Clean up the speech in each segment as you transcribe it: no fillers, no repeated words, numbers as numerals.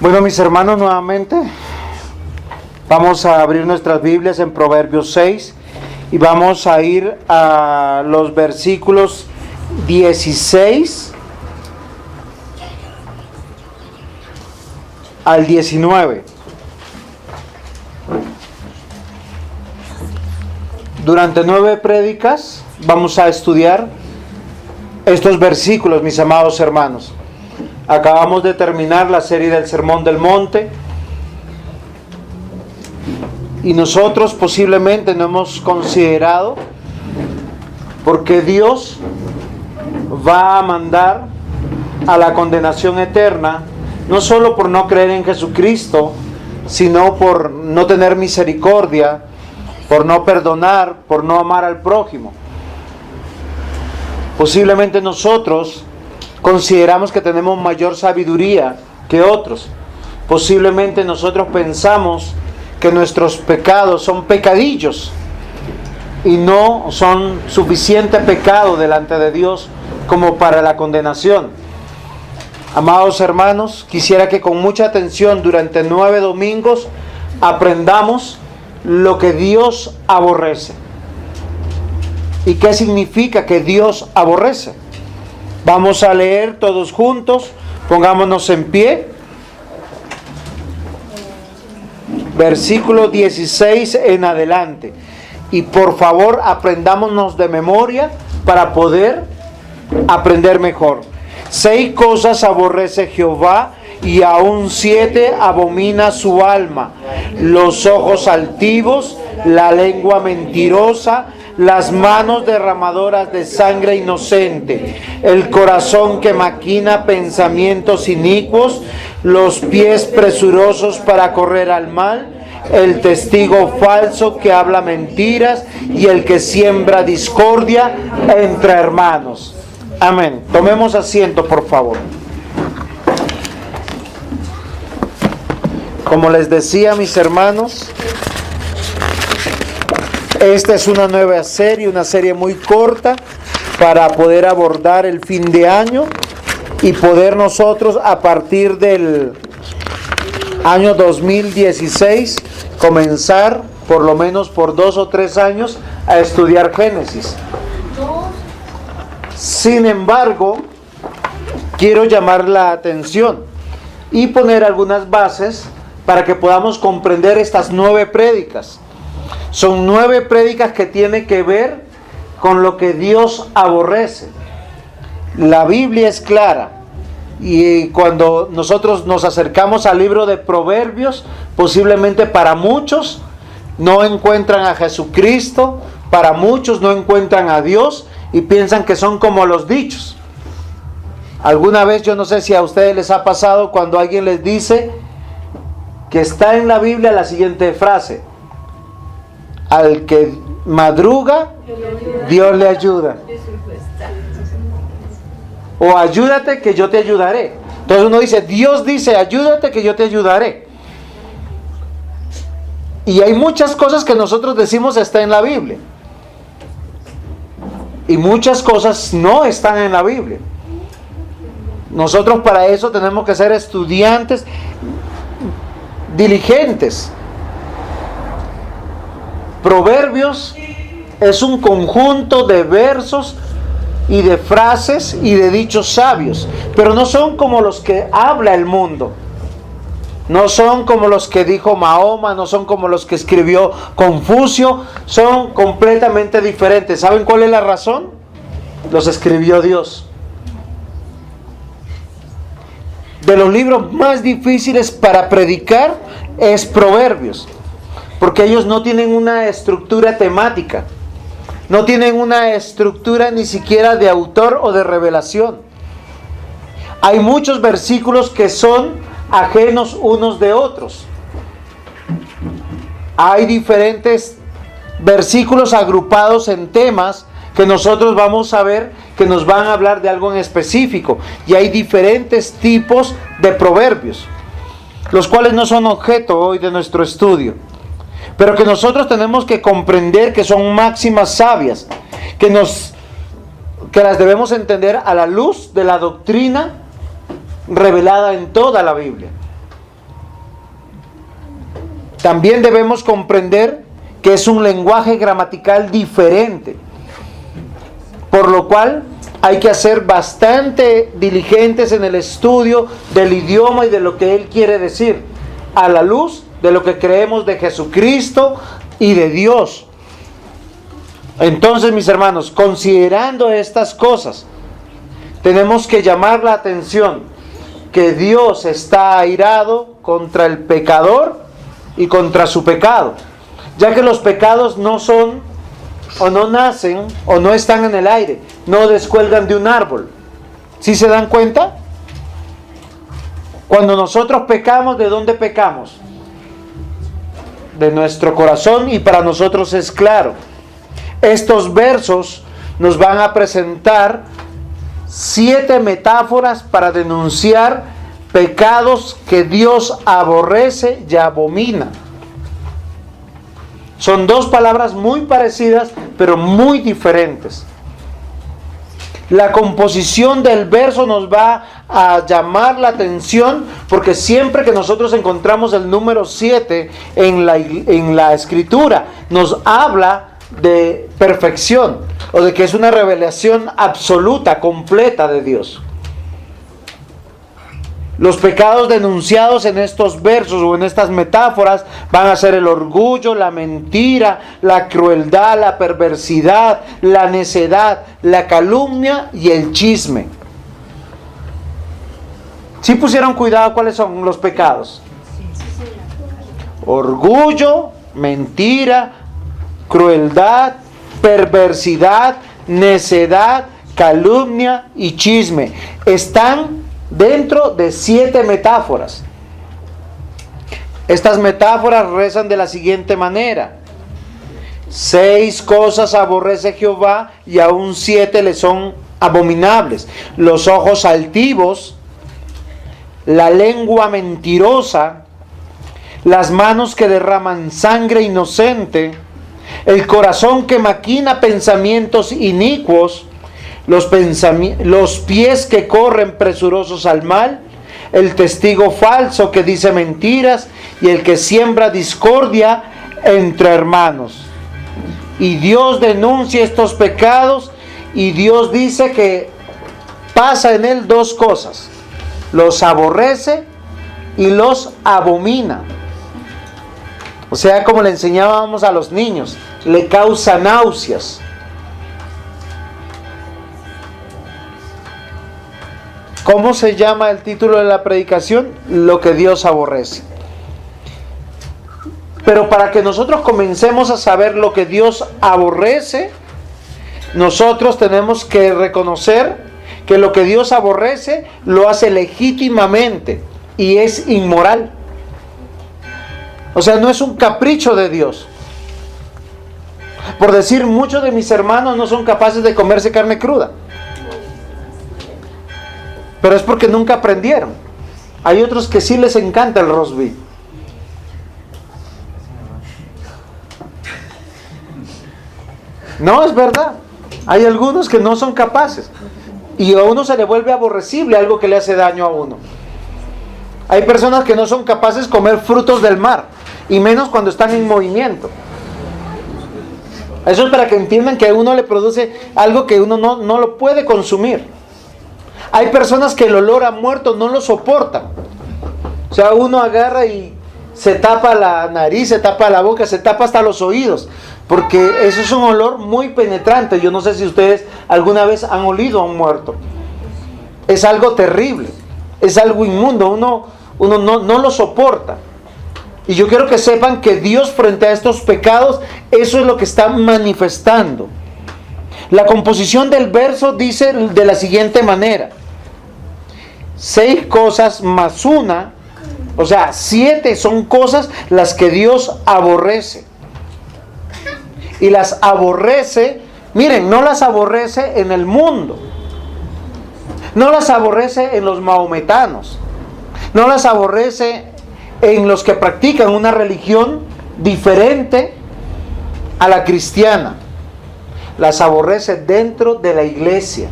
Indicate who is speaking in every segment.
Speaker 1: Bueno, mis hermanos, nuevamente vamos a abrir nuestras Biblias en Proverbios 6 y vamos a ir a los versículos 16 al 19. Durante 9 prédicas vamos a estudiar estos versículos, mis amados hermanos. Acabamos de terminar la serie del Sermón del Monte y nosotros posiblemente no hemos considerado porque Dios va a mandar a la condenación eterna, no solo por no creer en Jesucristo, sino por no tener misericordia, por no perdonar, por no amar al prójimo. Posiblemente nosotros consideramos que tenemos mayor sabiduría que otros. Posiblemente nosotros pensamos que nuestros pecados son pecadillos y no son suficiente pecado delante de Dios como para la condenación. Amados hermanos, quisiera que con mucha atención durante 9 domingos aprendamos lo que Dios aborrece. ¿Y qué significa que Dios aborrece? Vamos a leer todos juntos, pongámonos en pie. Versículo 16 en adelante. Y por favor, aprendámonos de memoria para poder aprender mejor. 6 cosas aborrece Jehová, y aún 7 abomina su alma: los ojos altivos, la lengua mentirosa, las manos derramadoras de sangre inocente, el corazón que maquina pensamientos inicuos, los pies presurosos para correr al mal, el testigo falso que habla mentiras y el que siembra discordia entre hermanos. Amén. Tomemos asiento, por favor. Como les decía, mis hermanos, esta es una nueva serie, una serie muy corta para poder abordar el fin de año y poder nosotros a partir del año 2016 comenzar por lo menos por 2 o 3 años a estudiar Génesis. Sin embargo, quiero llamar la atención y poner algunas bases para que podamos comprender estas 9 prédicas. Son 9 prédicas que tienen que ver con lo que Dios aborrece. La Biblia es clara. Y cuando nosotros nos acercamos al libro de Proverbios, posiblemente para muchos no encuentran a Jesucristo, para muchos no encuentran a Dios y piensan que son como los dichos. Alguna vez, yo no sé si a ustedes les ha pasado, cuando alguien les dice que está en la Biblia la siguiente frase: al que madruga, Dios le ayuda. O ayúdate que yo te ayudaré. Entonces uno dice, Dios dice, ayúdate que yo te ayudaré. Y hay muchas cosas que nosotros decimos está en la Biblia. Y muchas cosas no están en la Biblia. Nosotros para eso tenemos que ser estudiantes diligentes. Proverbios es un conjunto de versos y de frases y de dichos sabios, pero no son como los que habla el mundo, no son como los que dijo Mahoma, no son como los que escribió Confucio, son completamente diferentes. ¿Saben cuál es la razón? Los escribió Dios. De los libros más difíciles para predicar es Proverbios, porque ellos no tienen una estructura temática, no tienen una estructura ni siquiera de autor o de revelación. Hay muchos versículos que son ajenos unos de otros. Hay diferentes versículos agrupados en temas que nosotros vamos a ver que nos van a hablar de algo en específico. Y hay diferentes tipos de proverbios, los cuales no son objeto hoy de nuestro estudio, pero que nosotros tenemos que comprender que son máximas sabias, que las debemos entender a la luz de la doctrina revelada en toda la Biblia. también debemos comprender que es un lenguaje gramatical diferente, por lo cual hay que ser bastante diligentes en el estudio del idioma y de lo que Él quiere decir, a la luz de lo que creemos de Jesucristo y de Dios. Entonces, mis hermanos, considerando estas cosas, tenemos que llamar la atención que Dios está airado contra el pecador y contra su pecado, ya que los pecados no son, o no nacen, o no están en el aire, no descuelgan de un árbol. ¿Sí se dan cuenta? Cuando nosotros pecamos, ¿de dónde pecamos? De nuestro corazón, y para nosotros es claro. Estos versos nos van a presentar 7 metáforas para denunciar pecados que Dios aborrece y abomina. Son 2 palabras muy parecidas, pero muy diferentes. La composición del verso nos va a llamar la atención, porque siempre que nosotros encontramos el número 7 en la escritura, nos habla de perfección, o de que es una revelación absoluta, completa de Dios. Los pecados denunciados en estos versos o en estas metáforas van a ser el orgullo, la mentira, la crueldad, la perversidad, la necedad, la calumnia y el chisme. ¿Sí pusieron cuidado cuáles son los pecados? Orgullo, mentira, crueldad, perversidad, necedad, calumnia y chisme. Están dentro de 7 metáforas. Estas metáforas rezan de la siguiente manera: 6 cosas aborrece Jehová y aún 7 le son abominables: los ojos altivos, la lengua mentirosa, las manos que derraman sangre inocente, el corazón que maquina pensamientos inicuos, los pies que corren presurosos al mal, el testigo falso que dice mentiras y el que siembra discordia entre hermanos. Y Dios denuncia estos pecados, y Dios dice que pasa en él 2 cosas: los aborrece y los abomina. O sea, como le enseñábamos a los niños, le causa náuseas. ¿Cómo se llama el título de la predicación? Lo que Dios aborrece. Pero para que nosotros comencemos a saber lo que Dios aborrece, nosotros tenemos que reconocer que lo que Dios aborrece lo hace legítimamente y es inmoral. O sea, no es un capricho de Dios. Por decir, muchos de mis hermanos no son capaces de comerse carne cruda, pero es porque nunca aprendieron. Hay otros que sí les encanta el roast beef. No, es verdad. Hay algunos que no son capaces, y a uno se le vuelve aborrecible algo que le hace daño a uno. Hay personas que no son capaces de comer frutos del mar, y menos cuando están en movimiento. Eso es para que entiendan que a uno le produce algo que uno no lo puede consumir. Hay personas que el olor a muerto no lo soportan. O sea, uno agarra y se tapa la nariz, se tapa la boca, se tapa hasta los oídos, porque eso es un olor muy penetrante. Yo no sé si ustedes alguna vez han olido a un muerto. Es algo terrible, es algo inmundo, uno no lo soporta. Y yo quiero que sepan que Dios, frente a estos pecados, eso es lo que está manifestando. La composición del verso dice de la siguiente manera: 6 cosas más una, o sea, 7 son cosas las que Dios aborrece. Y las aborrece, miren, no las aborrece en el mundo, no las aborrece en los mahometanos, no las aborrece en los que practican una religión diferente a la cristiana. Las aborrece dentro de la iglesia.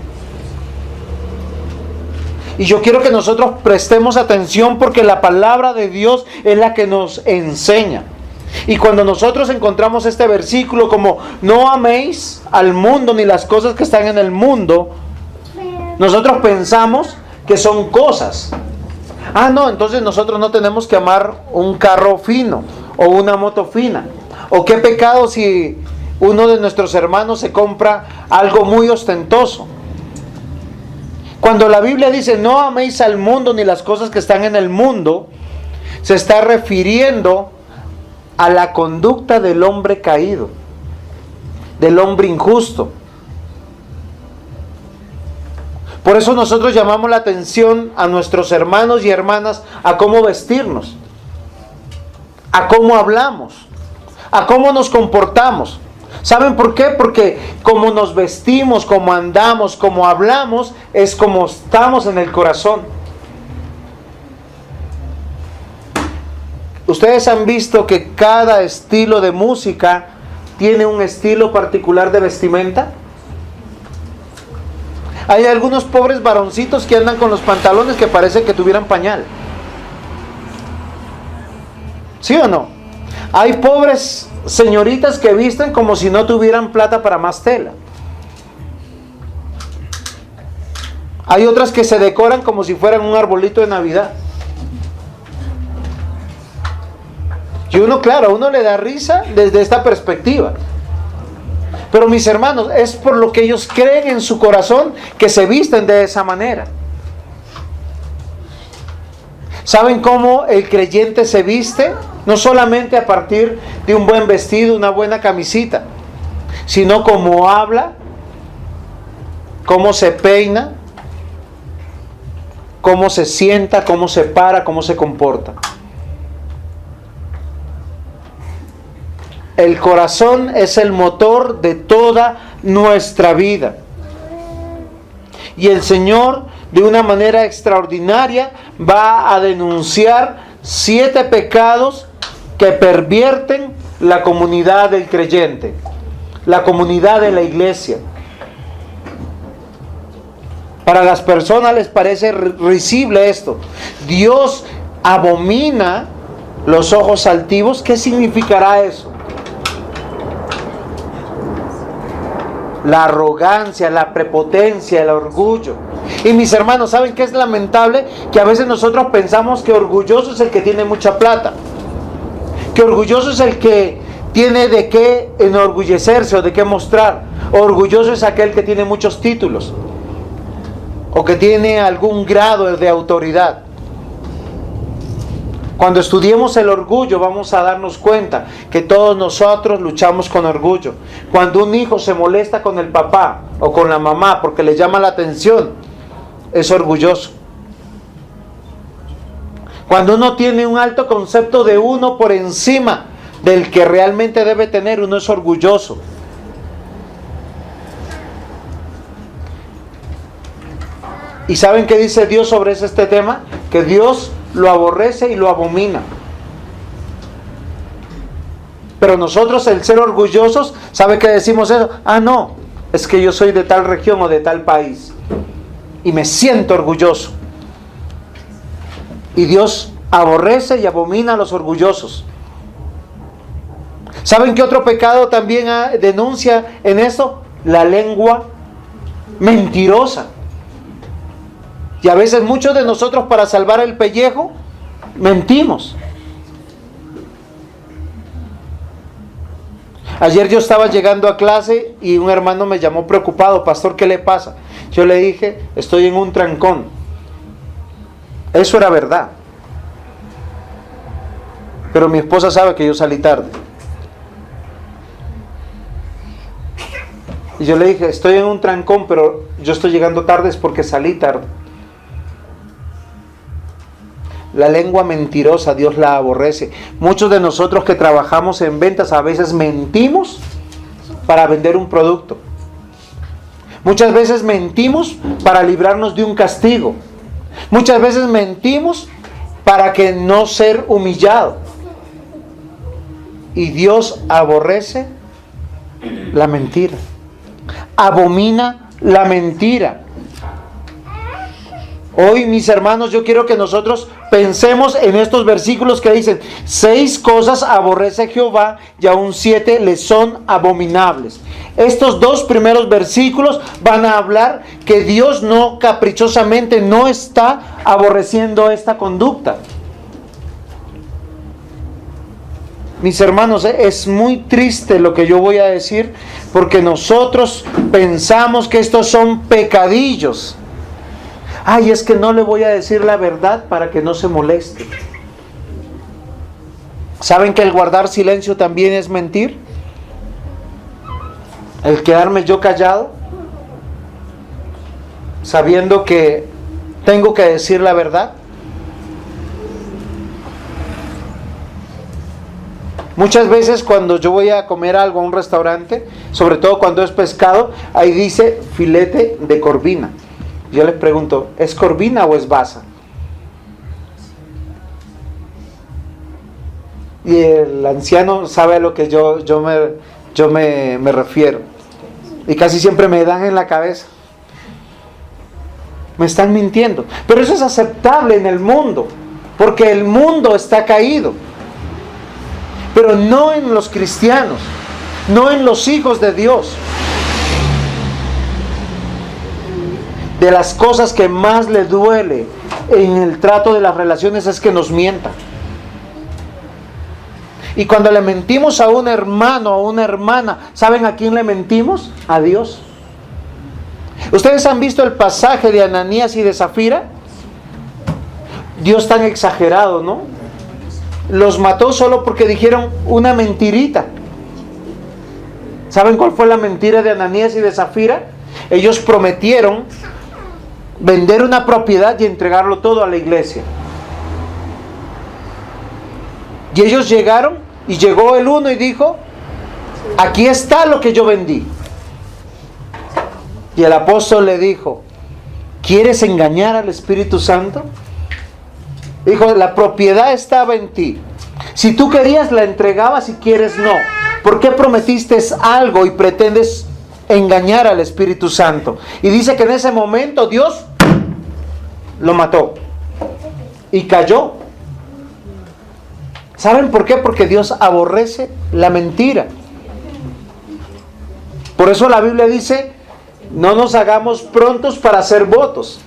Speaker 1: Y yo quiero que nosotros prestemos atención, porque la palabra de Dios es la que nos enseña. Y cuando nosotros encontramos este versículo como no améis al mundo ni las cosas que están en el mundo, nosotros pensamos que son cosas. Ah, no, entonces nosotros no tenemos que amar un carro fino o una moto fina. O qué pecado si uno de nuestros hermanos se compra algo muy ostentoso. Cuando la Biblia dice no améis al mundo ni las cosas que están en el mundo, se está refiriendo a la conducta del hombre caído, del hombre injusto. Por eso nosotros llamamos la atención a nuestros hermanos y hermanas a cómo vestirnos, a cómo hablamos, a cómo nos comportamos. ¿Saben por qué? Porque como nos vestimos, como andamos, como hablamos, es como estamos en el corazón. Ustedes han visto que cada estilo de música tiene un estilo particular de vestimenta. Hay algunos pobres varoncitos que andan con los pantalones que parece que tuvieran pañal. ¿Sí o no? Hay pobres señoritas que visten como si no tuvieran plata para más tela. Hay otras que se decoran como si fueran un arbolito de Navidad. Y uno, claro, a uno le da risa desde esta perspectiva. Pero mis hermanos, es por lo que ellos creen en su corazón que se visten de esa manera. ¿Saben cómo el creyente se viste? No solamente a partir de un buen vestido, una buena camisita, sino cómo habla, cómo se peina, cómo se sienta, cómo se para, cómo se comporta. El corazón es el motor de toda nuestra vida. Y el Señor, de una manera extraordinaria, va a denunciar 7 pecados que pervierten la comunidad del creyente, la comunidad de la iglesia. Para las personas les parece risible esto. Dios abomina los ojos altivos. ¿Qué significará eso? La arrogancia, la prepotencia, el orgullo. Y mis hermanos, ¿saben qué es lamentable? Que a veces nosotros pensamos que orgulloso es el que tiene mucha plata, que orgulloso es el que tiene de qué enorgullecerse o de qué mostrar. Orgulloso es aquel que tiene muchos títulos o que tiene algún grado de autoridad. Cuando estudiemos el orgullo vamos a darnos cuenta que todos nosotros luchamos con orgullo. Cuando un hijo se molesta con el papá o con la mamá porque le llama la atención, es orgulloso. Cuando uno tiene un alto concepto de uno por encima del que realmente debe tener, uno es orgulloso. ¿Y saben qué dice Dios sobre este tema? Que Dios lo aborrece y lo abomina. Pero nosotros, el ser orgullosos, ¿sabe qué decimos eso? Ah, no, es que yo soy de tal región o de tal país y me siento orgulloso. Y Dios aborrece y abomina a los orgullosos. ¿Saben qué otro pecado también denuncia en esto? La lengua mentirosa. Y a veces muchos de nosotros, para salvar el pellejo, mentimos. Ayer yo estaba llegando a clase y un hermano me llamó preocupado. Pastor, ¿qué le pasa? Yo le dije, estoy en un trancón. Eso era verdad. Pero mi esposa sabe que yo salí tarde. Y yo le dije, estoy en un trancón, pero yo estoy llegando tarde es porque salí tarde. La lengua mentirosa, Dios la aborrece. Muchos de nosotros que trabajamos en ventas a veces mentimos para vender un producto. Muchas veces mentimos para librarnos de un castigo. Muchas veces mentimos para que no ser humillado. Y Dios aborrece la mentira. Abomina la mentira. Hoy, mis hermanos, yo quiero que nosotros pensemos en estos versículos que dicen: 6 cosas aborrece Jehová y aún 7 le son abominables. Estos 2 primeros versículos van a hablar que Dios no caprichosamente no está aborreciendo esta conducta. Mis hermanos, es muy triste lo que yo voy a decir, porque nosotros pensamos que estos son pecadillos. Ay, es que no le voy a decir la verdad para que no se moleste. ¿Saben que el guardar silencio también es mentir? El quedarme yo callado, sabiendo que tengo que decir la verdad. Muchas veces cuando yo voy a comer algo a un restaurante, sobre todo cuando es pescado, ahí dice filete de corvina. Yo les pregunto, ¿es corvina o es basa? Y el anciano sabe a lo que yo me refiero. Y casi siempre me dan en la cabeza. Me están mintiendo. Pero eso es aceptable en el mundo, porque el mundo está caído. Pero no en los cristianos, no en los hijos de Dios. De las cosas que más le duele en el trato de las relaciones es que nos mientan. Y cuando le mentimos a un hermano o a una hermana, ¿saben a quién le mentimos? A Dios. ¿Ustedes han visto el pasaje de Ananías y de Zafira? Dios tan exagerado, ¿no? Los mató solo porque dijeron una mentirita. ¿Saben cuál fue la mentira de Ananías y de Zafira? Ellos prometieron vender una propiedad y entregarlo todo a la iglesia. Y ellos llegaron, y llegó el uno y dijo: aquí está lo que yo vendí. Y el apóstol le dijo: ¿quieres engañar al Espíritu Santo? Dijo: la propiedad estaba en ti. Si tú querías, la entregabas; si quieres, no. ¿Por qué prometiste algo y pretendes engañar al Espíritu Santo? Y dice que en ese momento Dios lo mató y cayó. ¿Saben por qué? Porque Dios aborrece la mentira. Por eso la Biblia dice: no nos hagamos prontos para hacer votos,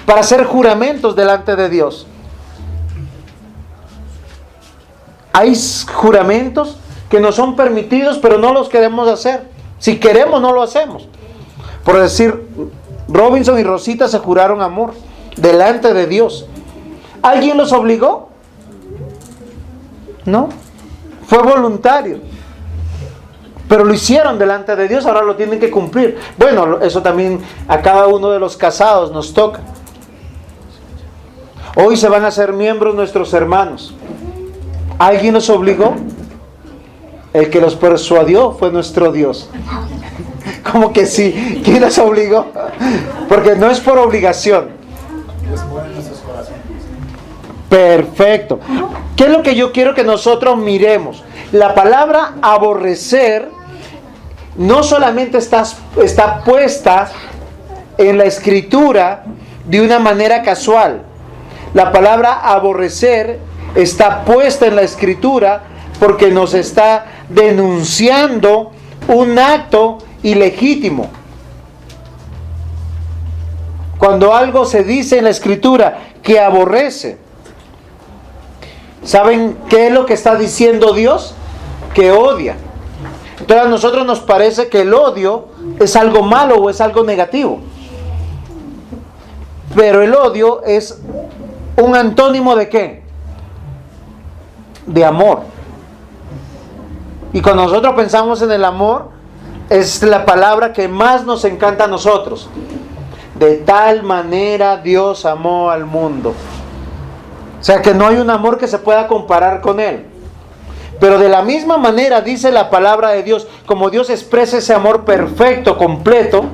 Speaker 1: para hacer juramentos delante de Dios. Hay juramentos que nos son permitidos, pero no los queremos hacer. Si queremos, no lo hacemos. Por decir, Robinson y Rosita se juraron amor delante de Dios. ¿Alguien los obligó? No. Fue voluntario. Pero lo hicieron delante de Dios, ahora lo tienen que cumplir. Bueno, eso también a cada uno de los casados nos toca. Hoy se van a hacer miembros nuestros hermanos. ¿Alguien los obligó? El que los persuadió fue nuestro Dios. ¿Cómo que sí? ¿Quién los obligó? Porque no es por obligación. Perfecto. ¿Qué es lo que yo quiero que nosotros miremos? La palabra aborrecer no solamente está puesta en la Escritura de una manera casual. La palabra aborrecer está puesta en la Escritura porque nos está denunciando un acto ilegítimo. Cuando algo se dice en la Escritura que aborrece, ¿saben qué es lo que está diciendo Dios? Que odia. Entonces a nosotros nos parece que el odio es algo malo o es algo negativo. Pero el odio es un antónimo ¿de qué? De amor. Y cuando nosotros pensamos en el amor, es la palabra que más nos encanta a nosotros. De tal manera Dios amó al mundo. O sea que no hay un amor que se pueda comparar con él. Pero de la misma manera dice la palabra de Dios, como Dios expresa ese amor perfecto, completo,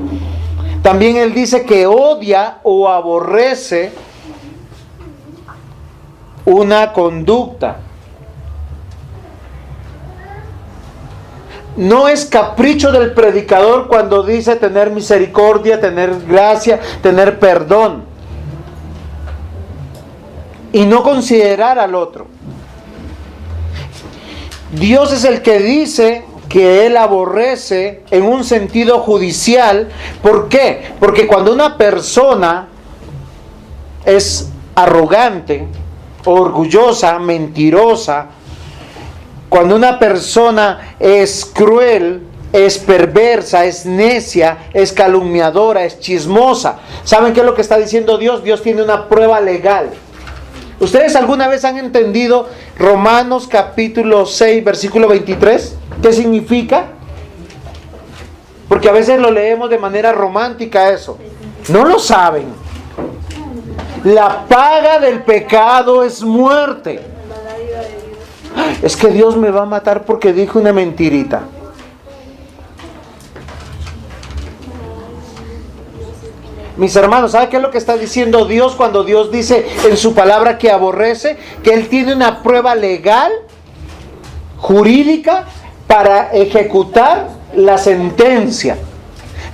Speaker 1: también Él dice que odia o aborrece una conducta. No es capricho del predicador cuando dice tener misericordia, tener gracia, tener perdón. y no considerar al otro. Dios es el que dice que Él aborrece en un sentido judicial. ¿Por qué? Porque cuando una persona es arrogante, orgullosa, mentirosa, cuando una persona es cruel, es perversa, es necia, es calumniadora, es chismosa, ¿saben qué es lo que está diciendo Dios? Dios tiene una prueba legal. ¿Ustedes alguna vez han entendido Romanos capítulo 6, versículo 23? ¿Qué significa? Porque a veces lo leemos de manera romántica eso. No lo saben. La paga del pecado es muerte. Es que Dios me va a matar porque dijo una mentirita. Mis hermanos, ¿sabe qué es lo que está diciendo Dios cuando Dios dice en su palabra que aborrece? Que Él tiene una prueba legal, jurídica, para ejecutar la sentencia.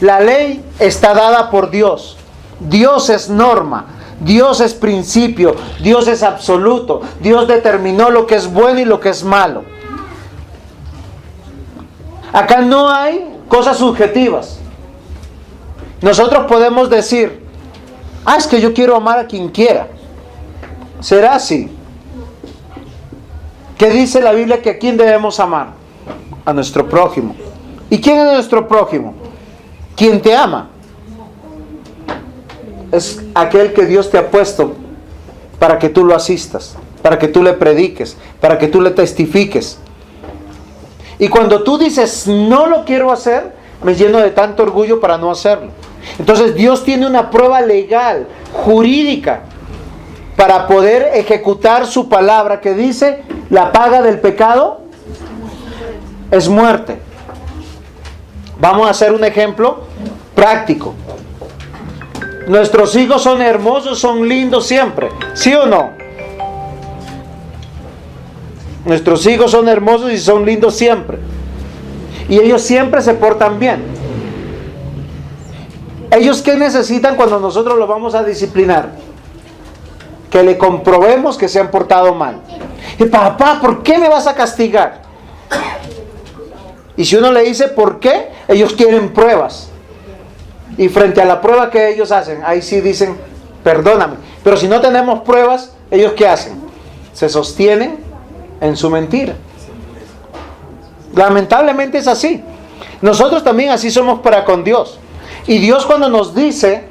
Speaker 1: La ley está dada por Dios. Dios es norma. Dios es principio. Dios es absoluto. Dios determinó lo que es bueno y lo que es malo. Acá no hay cosas subjetivas. Nosotros podemos decir, es que yo quiero amar a quien quiera. ¿Será así? ¿Qué dice la Biblia que a quién debemos amar? A nuestro prójimo. ¿Y quién es nuestro prójimo? ¿Quién te ama? Es aquel que Dios te ha puesto para que tú lo asistas, para que tú le prediques, para que tú le testifiques. Y cuando tú dices, no lo quiero hacer, me lleno de tanto orgullo para no hacerlo. Entonces Dios tiene una prueba legal, jurídica, para poder ejecutar su palabra que dice, la paga del pecado es muerte. Vamos a hacer un ejemplo práctico. Nuestros hijos son hermosos, son lindos siempre, ¿sí o no? Nuestros hijos son hermosos y son lindos siempre. Y ellos siempre se portan bien. ¿Ellos qué necesitan cuando nosotros los vamos a disciplinar? Que le comprobemos que se han portado mal. Y papá, ¿por qué me vas a castigar? Y si uno le dice ¿por qué? Ellos quieren pruebas. Y frente a la prueba que ellos hacen, ahí sí dicen, perdóname. Pero si no tenemos pruebas, ¿ellos qué hacen? Se sostienen en su mentira. Lamentablemente es así. Nosotros también así somos para con Dios. Y Dios cuando nos dice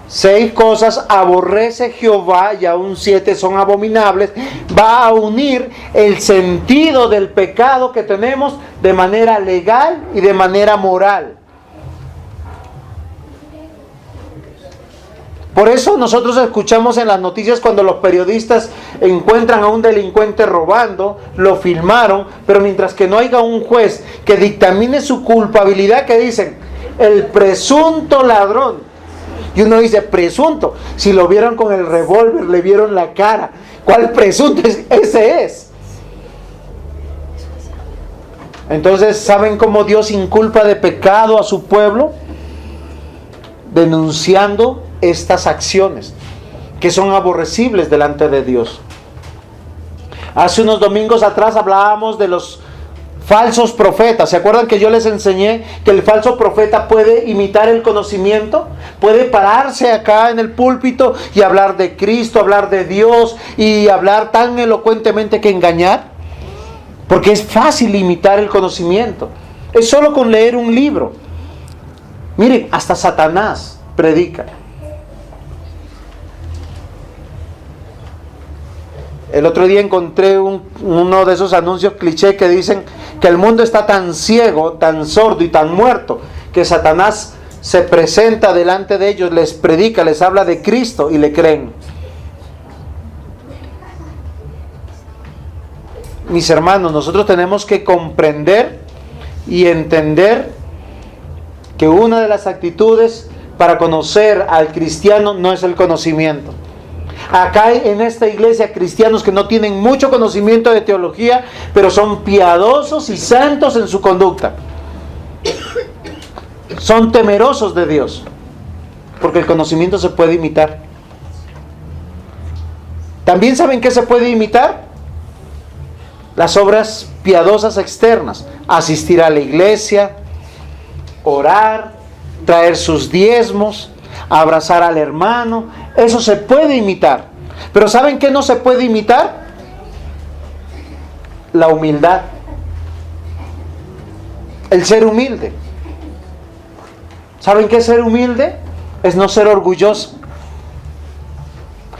Speaker 1: 6 cosas aborrece Jehová y aún 7 son abominables, va a unir el sentido del pecado que tenemos de manera legal y de manera moral. Por eso nosotros escuchamos en las noticias cuando los periodistas encuentran a un delincuente robando, lo filmaron, pero mientras que no haya un juez que dictamine su culpabilidad, que dicen, el presunto ladrón. Y uno dice, presunto, si lo vieron con el revólver, le vieron la cara. ¿Cuál presunto? Ese es. Entonces, ¿saben cómo Dios inculpa de pecado a su pueblo? Denunciando estas acciones que son aborrecibles delante de Dios. Hace unos domingos atrás hablábamos de los falsos profetas. ¿Se acuerdan que yo les enseñé que el falso profeta puede imitar el conocimiento? Puede pararse acá en el púlpito y hablar de Cristo, hablar de Dios y hablar tan elocuentemente que engañar. Porque es fácil imitar el conocimiento. Es solo con leer un libro. Miren, hasta Satanás predica. El otro día encontré uno de esos anuncios cliché que dicen que el mundo está tan ciego, tan sordo y tan muerto que Satanás se presenta delante de ellos, les predica, les habla de Cristo y le creen. Mis hermanos, nosotros tenemos que comprender y entender que una de las actitudes para conocer al cristiano no es el conocimiento. Acá hay en esta iglesia cristianos que no tienen mucho conocimiento de teología, pero son piadosos y santos en su conducta. Son temerosos de Dios, porque el conocimiento se puede imitar. También ¿saben qué se puede imitar? Las obras piadosas externas. Asistir a la iglesia, orar, traer sus diezmos, abrazar al hermano. Eso se puede imitar. Pero ¿saben qué no se puede imitar? La humildad. El ser humilde. ¿Saben qué es ser humilde? Es no ser orgulloso.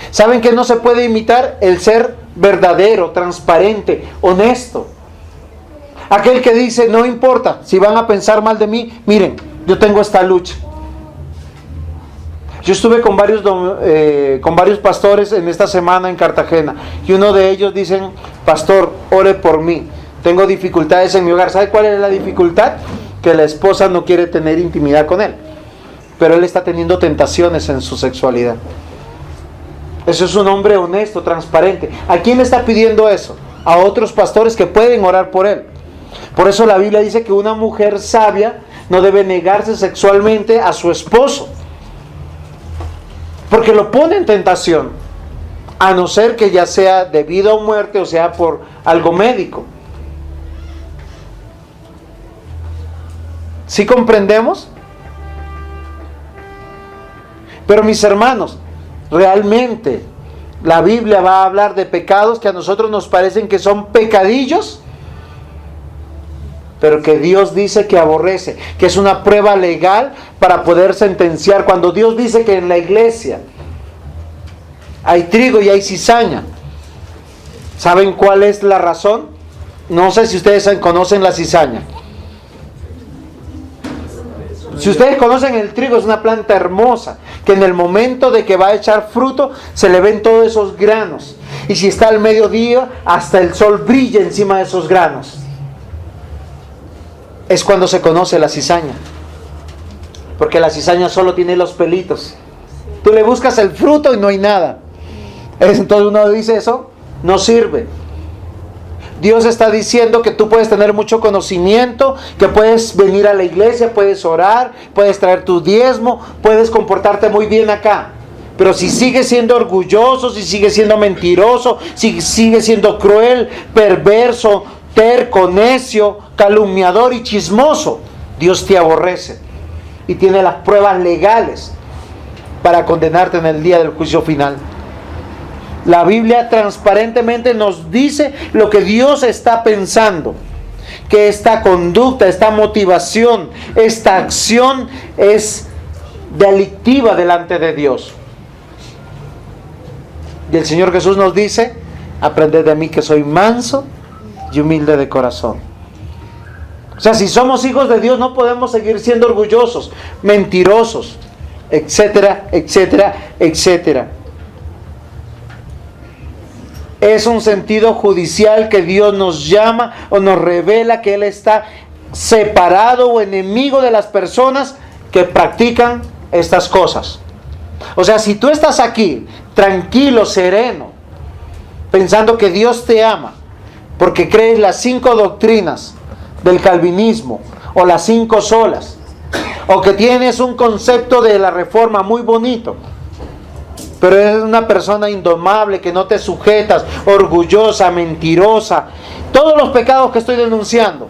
Speaker 1: ¿Saben qué no se puede imitar? El ser verdadero, transparente, honesto. Aquel que dice, no importa, si van a pensar mal de mí, miren, yo tengo esta lucha. Yo estuve con varios pastores en esta semana en Cartagena, y uno de ellos dicen, pastor, ore por mí, tengo dificultades en mi hogar. ¿Sabe cuál es la dificultad? Que la esposa no quiere tener intimidad con él, pero él está teniendo tentaciones en su sexualidad. Eso es un hombre honesto, transparente. ¿A quién le está pidiendo eso? A otros pastores que pueden orar por él. Por eso la Biblia dice que una mujer sabia no debe negarse sexualmente a su esposo, porque lo pone en tentación, a no ser que ya sea debido a muerte o sea por algo médico. ¿Sí comprendemos? Pero mis hermanos, realmente la Biblia va a hablar de pecados que a nosotros nos parecen que son pecadillos, pero que Dios dice que aborrece, que es una prueba legal para poder sentenciar. Cuando Dios dice que en la iglesia hay trigo y hay cizaña, ¿saben cuál es la razón? No sé si ustedes conocen la cizaña. Si ustedes conocen el trigo, es una planta hermosa, que en el momento de que va a echar fruto, se le ven todos esos granos. Y si está al mediodía, hasta el sol brilla encima de esos granos. Es cuando se conoce la cizaña. Porque la cizaña solo tiene los pelitos. Tú le buscas el fruto y no hay nada. Entonces uno dice, eso no sirve. Dios está diciendo que tú puedes tener mucho conocimiento, que puedes venir a la iglesia, puedes orar, puedes traer tu diezmo, puedes comportarte muy bien acá. Pero si sigues siendo orgulloso, si sigues siendo mentiroso, si sigues siendo cruel, perverso, terco, necio, calumniador y chismoso, Dios te aborrece y tiene las pruebas legales para condenarte en el día del juicio final. La Biblia transparentemente nos dice lo que Dios está pensando, que esta conducta, esta motivación, esta acción es delictiva delante de Dios. Y el Señor Jesús nos dice, aprended de mí que soy manso y humilde de corazón. O sea, si somos hijos de Dios no podemos seguir siendo orgullosos, mentirosos, etcétera, etcétera, etcétera. Es un sentido judicial que Dios nos llama o nos revela que Él está separado o enemigo de las personas que practican estas cosas. O sea, si tú estás aquí, tranquilo, sereno, pensando que Dios te ama, porque crees las 5 doctrinas del calvinismo, o las 5 solas, o que tienes un concepto de la reforma muy bonito, pero eres una persona indomable, que no te sujetas, orgullosa, mentirosa, todos los pecados que estoy denunciando,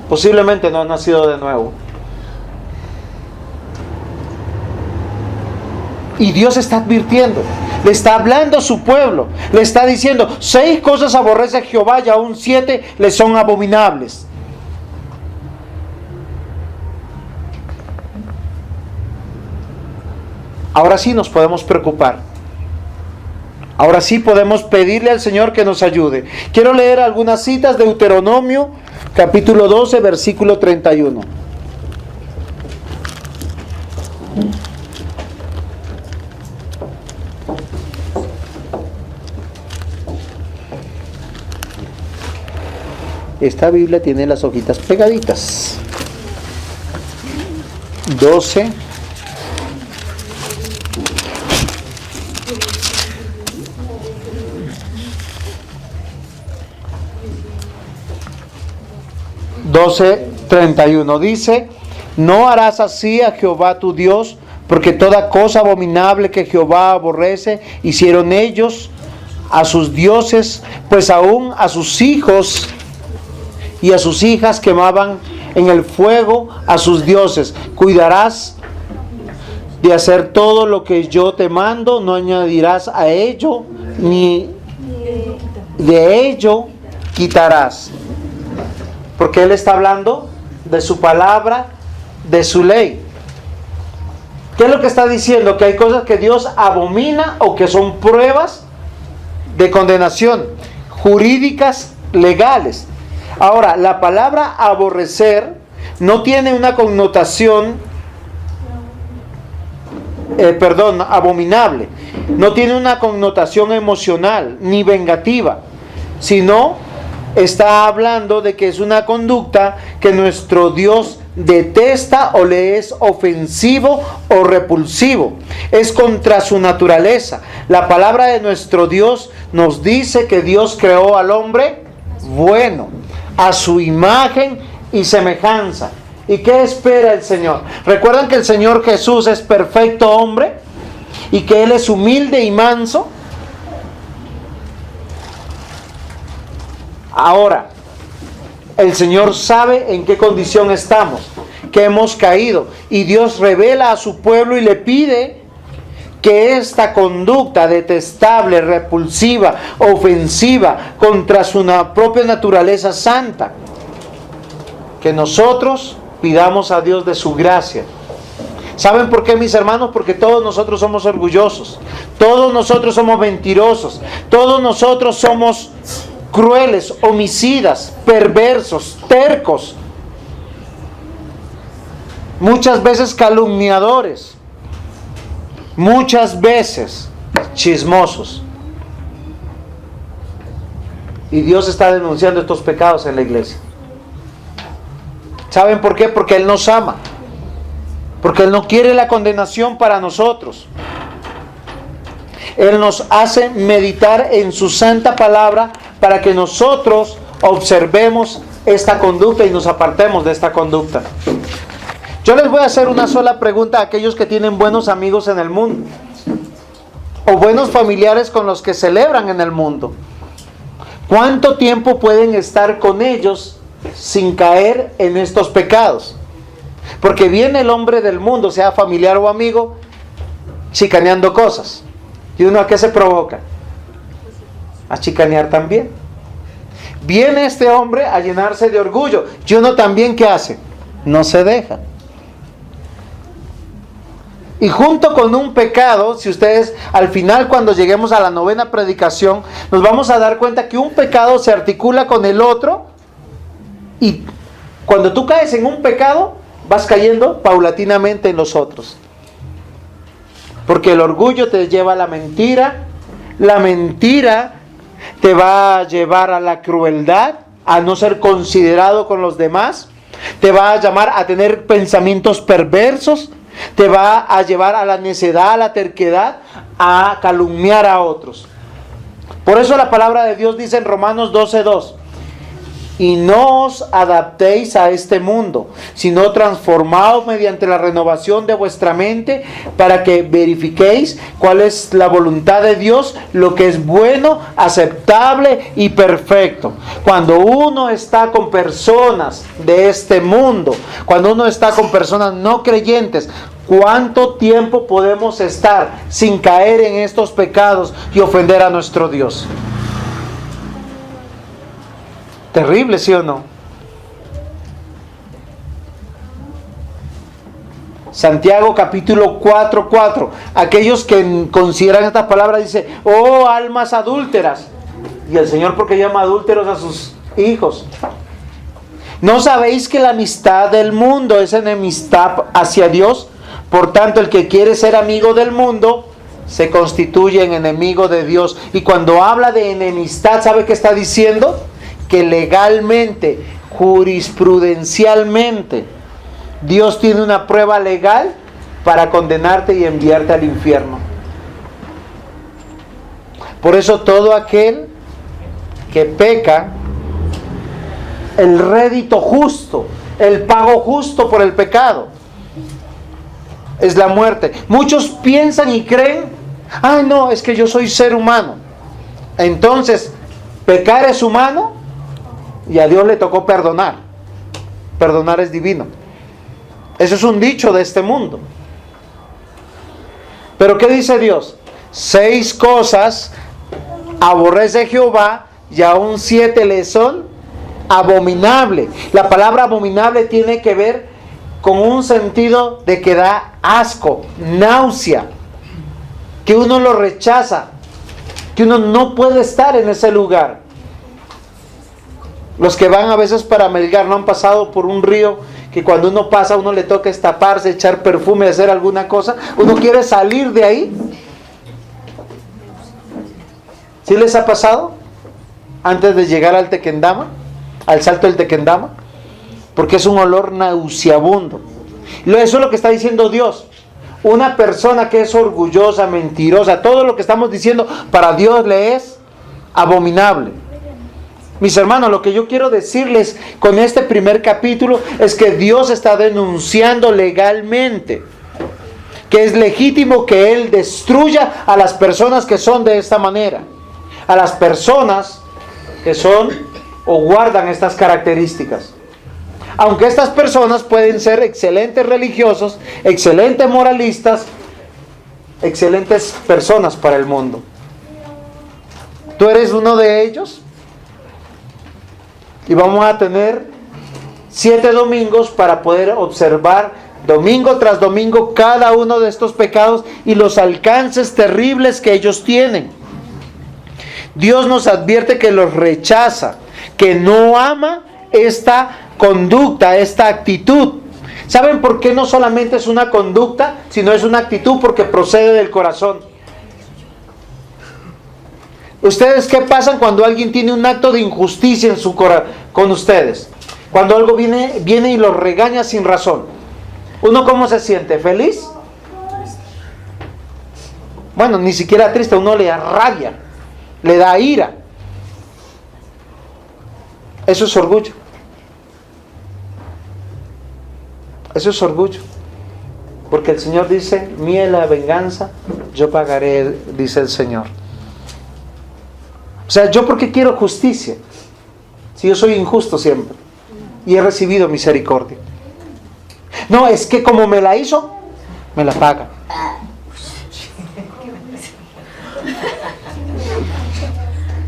Speaker 1: posiblemente no has nacido de nuevo. Y Dios está advirtiendo, le está hablando a su pueblo, le está diciendo, 6 cosas aborrece Jehová y aún 7 le son abominables. Ahora sí nos podemos preocupar. Ahora sí podemos pedirle al Señor que nos ayude. Quiero leer algunas citas de Deuteronomio, capítulo 12, versículo 31. Esta Biblia tiene las hojitas pegaditas. 12. (12:31) dice: no harás así a Jehová tu Dios, porque toda cosa abominable que Jehová aborrece hicieron ellos a sus dioses, pues aún a sus hijos y a sus hijas quemaban en el fuego a sus dioses. Cuidarás de hacer todo lo que yo te mando, no añadirás a ello, ni de ello quitarás. Porque Él está hablando de su palabra, de su ley. ¿Qué es lo que está diciendo? Que hay cosas que Dios abomina o que son pruebas de condenación, jurídicas, legales. Ahora, la palabra aborrecer no tiene una connotación, abominable, no tiene una connotación emocional ni vengativa, sino está hablando de que es una conducta que nuestro Dios detesta o le es ofensivo o repulsivo. Es contra su naturaleza. La palabra de nuestro Dios nos dice que Dios creó al hombre bueno, a su imagen y semejanza. ¿Y qué espera el Señor? ¿Recuerdan que el Señor Jesús es perfecto hombre y que Él es humilde y manso? Ahora, el Señor sabe en qué condición estamos, que hemos caído, y Dios revela a su pueblo y le pide que esta conducta detestable, repulsiva, ofensiva contra su propia naturaleza santa, que nosotros pidamos a Dios de su gracia. ¿Saben por qué, mis hermanos? Porque todos nosotros somos orgullosos, todos nosotros somos mentirosos, todos nosotros somos crueles, homicidas, perversos, tercos, muchas veces calumniadores, muchas veces chismosos. Y Dios está denunciando estos pecados en la iglesia. ¿Saben por qué? Porque Él nos ama, porque Él no quiere la condenación para nosotros. Él nos hace meditar en su santa palabra para que nosotros observemos esta conducta y nos apartemos de esta conducta. Yo les voy a hacer una sola pregunta a aquellos que tienen buenos amigos en el mundo o buenos familiares con los que celebran en el mundo. ¿Cuánto tiempo pueden estar con ellos sin caer en estos pecados? Porque viene el hombre del mundo, sea familiar o amigo, chicaneando cosas. ¿Y uno a qué se provoca? A chicanear también. Viene este hombre a llenarse de orgullo. ¿Y uno también qué hace? No se deja. Y junto con un pecado, si ustedes al final, cuando lleguemos a la 9ª predicación, nos vamos a dar cuenta que un pecado se articula con el otro, y cuando tú caes en un pecado, vas cayendo paulatinamente en los otros. Porque el orgullo te lleva a la mentira te va a llevar a la crueldad, a no ser considerado con los demás, te va a llamar a tener pensamientos perversos, te va a llevar a la necedad, a la terquedad, a calumniar a otros. Por eso la palabra de Dios dice en Romanos 12:2: y no os adaptéis a este mundo, sino transformaos mediante la renovación de vuestra mente, para que verifiquéis cuál es la voluntad de Dios, lo que es bueno, aceptable y perfecto. Cuando uno está con personas de este mundo, cuando uno está con personas no creyentes, ¿cuánto tiempo podemos estar sin caer en estos pecados y ofender a nuestro Dios? Terrible, ¿sí o no? Santiago capítulo 4:4. Aquellos que consideran estas palabras dice: oh almas adúlteras. Y el Señor, ¿por qué llama adúlteros a sus hijos? ¿No sabéis que la amistad del mundo es enemistad hacia Dios? Por tanto, el que quiere ser amigo del mundo se constituye en enemigo de Dios. Y cuando habla de enemistad, ¿sabe qué está diciendo? Que legalmente, jurisprudencialmente, Dios tiene una prueba legal para condenarte y enviarte al infierno. Por eso todo aquel que peca, el rédito justo, el pago justo por el pecado, es la muerte. Muchos piensan y creen: ay no, es que yo soy ser humano. Entonces, pecar es humano y a Dios le tocó perdonar. Perdonar es divino. Eso es un dicho de este mundo. Pero ¿qué dice Dios? 6 cosas aborrece Jehová y aún 7 le son abominable. La palabra abominable tiene que ver con un sentido de que da asco, náusea, que uno lo rechaza, que uno no puede estar en ese lugar. Los que van a veces para Melgar, ¿no han pasado por un río que cuando uno pasa, uno le toca estaparse, echar perfume, hacer alguna cosa? Uno quiere salir de ahí. ¿Sí les ha pasado? Antes de llegar al Tequendama, al salto del Tequendama, porque es un olor nauseabundo. Eso es lo que está diciendo Dios. Una persona que es orgullosa, mentirosa, todo lo que estamos diciendo, para Dios le es abominable. Mis hermanos, lo que yo quiero decirles con este primer capítulo es que Dios está denunciando legalmente que es legítimo que Él destruya a las personas que son de esta manera, a las personas que son o guardan estas características. Aunque estas personas pueden ser excelentes religiosos, excelentes moralistas, excelentes personas para el mundo. ¿Tú eres uno de ellos? Y vamos a tener 7 domingos para poder observar domingo tras domingo cada uno de estos pecados y los alcances terribles que ellos tienen. Dios nos advierte que los rechaza, que no ama esta conducta, esta actitud. ¿Saben por qué no solamente es una conducta, sino es una actitud? Porque procede del corazón. ¿Ustedes qué pasan cuando alguien tiene un acto de injusticia en su con ustedes? Cuando algo viene y los regaña sin razón. ¿Uno cómo se siente? ¿Feliz? Bueno, ni siquiera triste, uno le da rabia, le da ira. Eso es orgullo. Eso es orgullo. Porque el Señor dice, mía es la venganza, yo pagaré, dice el Señor. O sea, ¿yo por qué quiero justicia? Si yo soy injusto siempre y he recibido misericordia. No, es que como me la hizo, me la paga.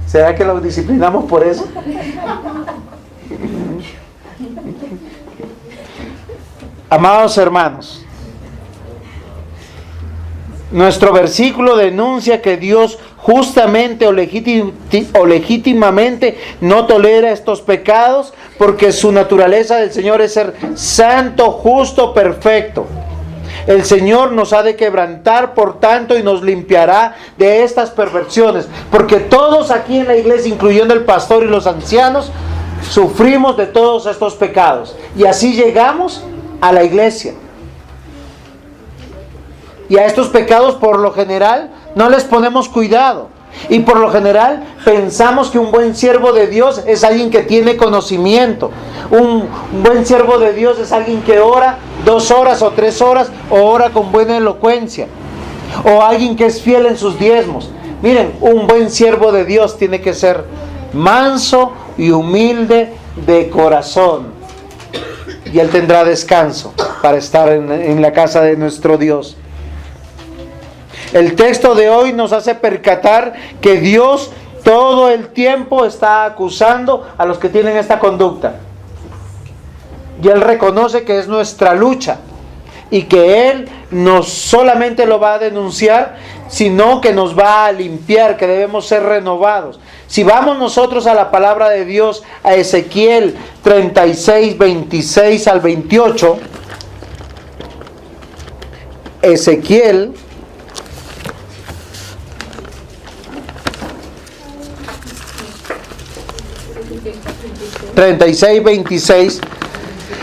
Speaker 1: ¿Será que lo disciplinamos por eso? Amados hermanos, nuestro versículo denuncia que Dios justamente o legítimamente no tolera estos pecados porque su naturaleza del Señor es ser santo, justo, perfecto. El Señor nos ha de quebrantar, por tanto, y nos limpiará de estas perversiones, porque todos aquí en la iglesia, incluyendo el pastor y los ancianos, sufrimos de todos estos pecados, y así llegamos a la iglesia. Y a estos pecados, por lo general, no les ponemos cuidado. Y por lo general pensamos que un buen siervo de Dios es alguien que tiene conocimiento. Un buen siervo de Dios es alguien que ora 2 horas o 3 horas o ora con buena elocuencia. O alguien que es fiel en sus diezmos. Miren, un buen siervo de Dios tiene que ser manso y humilde de corazón. Y él tendrá descanso para estar en la casa de nuestro Dios. El texto de hoy nos hace percatar que Dios todo el tiempo está acusando a los que tienen esta conducta. Y Él reconoce que es nuestra lucha y que Él no solamente lo va a denunciar, sino que nos va a limpiar, que debemos ser renovados. Si vamos nosotros a la palabra de Dios, a Ezequiel 36, 26 al 28, Ezequiel 36, 26,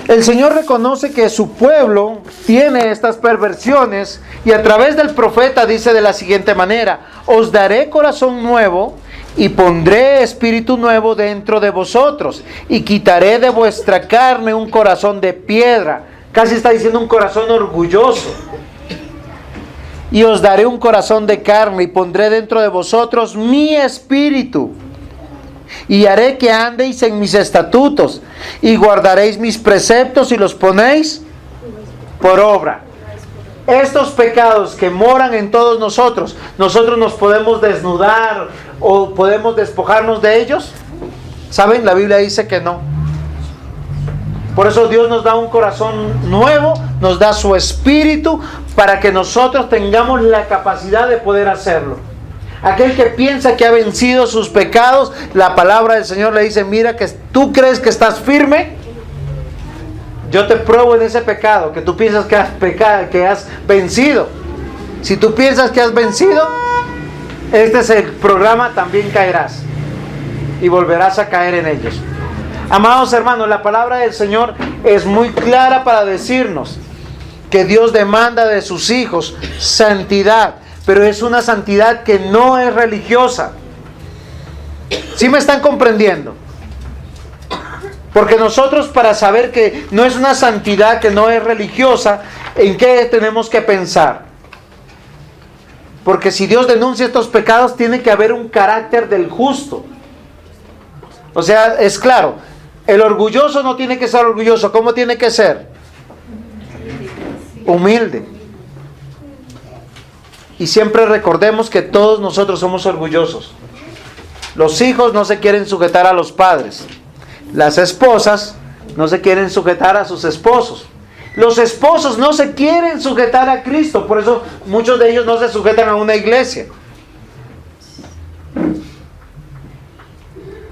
Speaker 1: el Señor reconoce que su pueblo tiene estas perversiones y a través del profeta dice de la siguiente manera: os daré corazón nuevo y pondré espíritu nuevo dentro de vosotros y quitaré de vuestra carne un corazón de piedra. Casi está diciendo un corazón orgulloso. y os daré un corazón de carne y pondré dentro de vosotros mi espíritu. Y haré que andéis en mis estatutos y guardaréis mis preceptos y los ponéis por obra. Estos pecados que moran en todos nosotros, ¿nosotros nos podemos desnudar o podemos despojarnos de ellos? ¿Saben? La Biblia dice que no. Por eso Dios nos da un corazón nuevo, nos da su espíritu para que nosotros tengamos la capacidad de poder hacerlo. Aquel que piensa que ha vencido sus pecados, la palabra del Señor le dice, mira que tú crees que estás firme, yo te pruebo en ese pecado, que tú piensas que has vencido. Si tú piensas que has vencido, este es el programa, también caerás y volverás a caer en ellos. Amados hermanos, la palabra del Señor es muy clara para decirnos que Dios demanda de sus hijos santidad, pero es una santidad que no es religiosa. ¿Sí me están comprendiendo? Porque nosotros, para saber que no es una santidad que no es religiosa, ¿en qué tenemos que pensar? Porque si Dios denuncia estos pecados, tiene que haber un carácter del justo. O sea, es claro, el orgulloso no tiene que ser orgulloso. ¿Cómo tiene que ser? Humilde. Y siempre recordemos que todos nosotros somos orgullosos. Los hijos no se quieren sujetar a los padres. Las esposas no se quieren sujetar a sus esposos. Los esposos no se quieren sujetar a Cristo. Por eso muchos de ellos no se sujetan a una iglesia.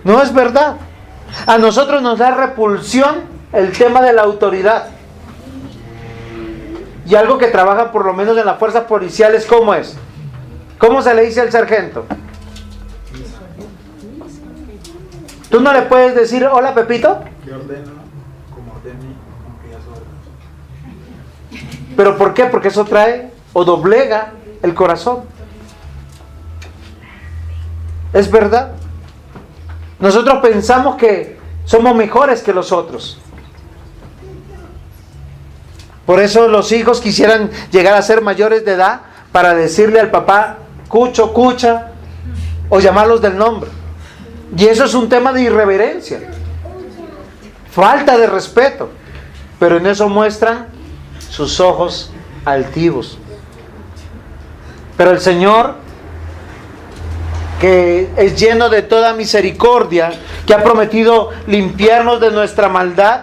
Speaker 1: No es verdad. A nosotros nos da repulsión el tema de la autoridad. Y algo que trabaja por lo menos en las fuerzas policiales, ¿cómo es? ¿Cómo se le dice al sargento? ¿Tú no le puedes decir, hola Pepito?
Speaker 2: Le ordeno como ordene, aunque ya sobre.
Speaker 1: ¿Pero por qué? Porque eso trae o doblega el corazón. Es verdad. Nosotros pensamos que somos mejores que los otros. Por eso los hijos quisieran llegar a ser mayores de edad para decirle al papá, cucho, cucha, o llamarlos del nombre. Y eso es un tema de irreverencia, falta de respeto. Pero en eso muestran sus ojos altivos. Pero el Señor, que es lleno de toda misericordia, que ha prometido limpiarnos de nuestra maldad,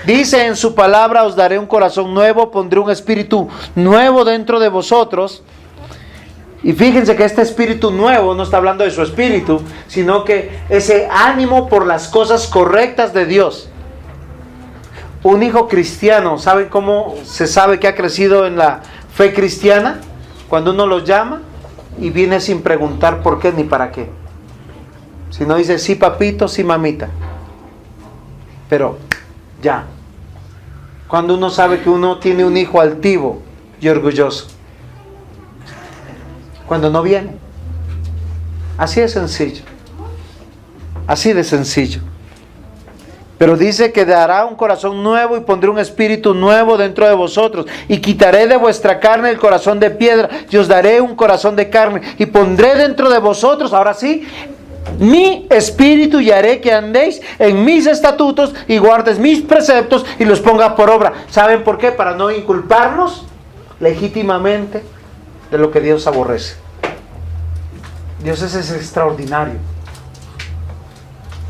Speaker 1: dice en su palabra, os daré un corazón nuevo, pondré un espíritu nuevo dentro de vosotros. Y fíjense que este espíritu nuevo no está hablando de su espíritu, sino que ese ánimo por las cosas correctas de Dios. Un hijo cristiano, ¿saben cómo se sabe que ha crecido en la fe cristiana? Cuando uno lo llama y viene sin preguntar por qué ni para qué. Si no dice sí papito, sí mamita. Pero ya. Cuando uno sabe que uno tiene un hijo altivo y orgulloso. Cuando no viene. Así de sencillo. Así de sencillo. Pero dice que dará un corazón nuevo y pondré un espíritu nuevo dentro de vosotros. Y quitaré de vuestra carne el corazón de piedra y os daré un corazón de carne. Y pondré dentro de vosotros, ahora sí, mi espíritu y haré que andéis en mis estatutos y guardes mis preceptos y los ponga por obra. ¿Saben por qué? Para no inculparnos legítimamente de lo que Dios aborrece. Dios es extraordinario.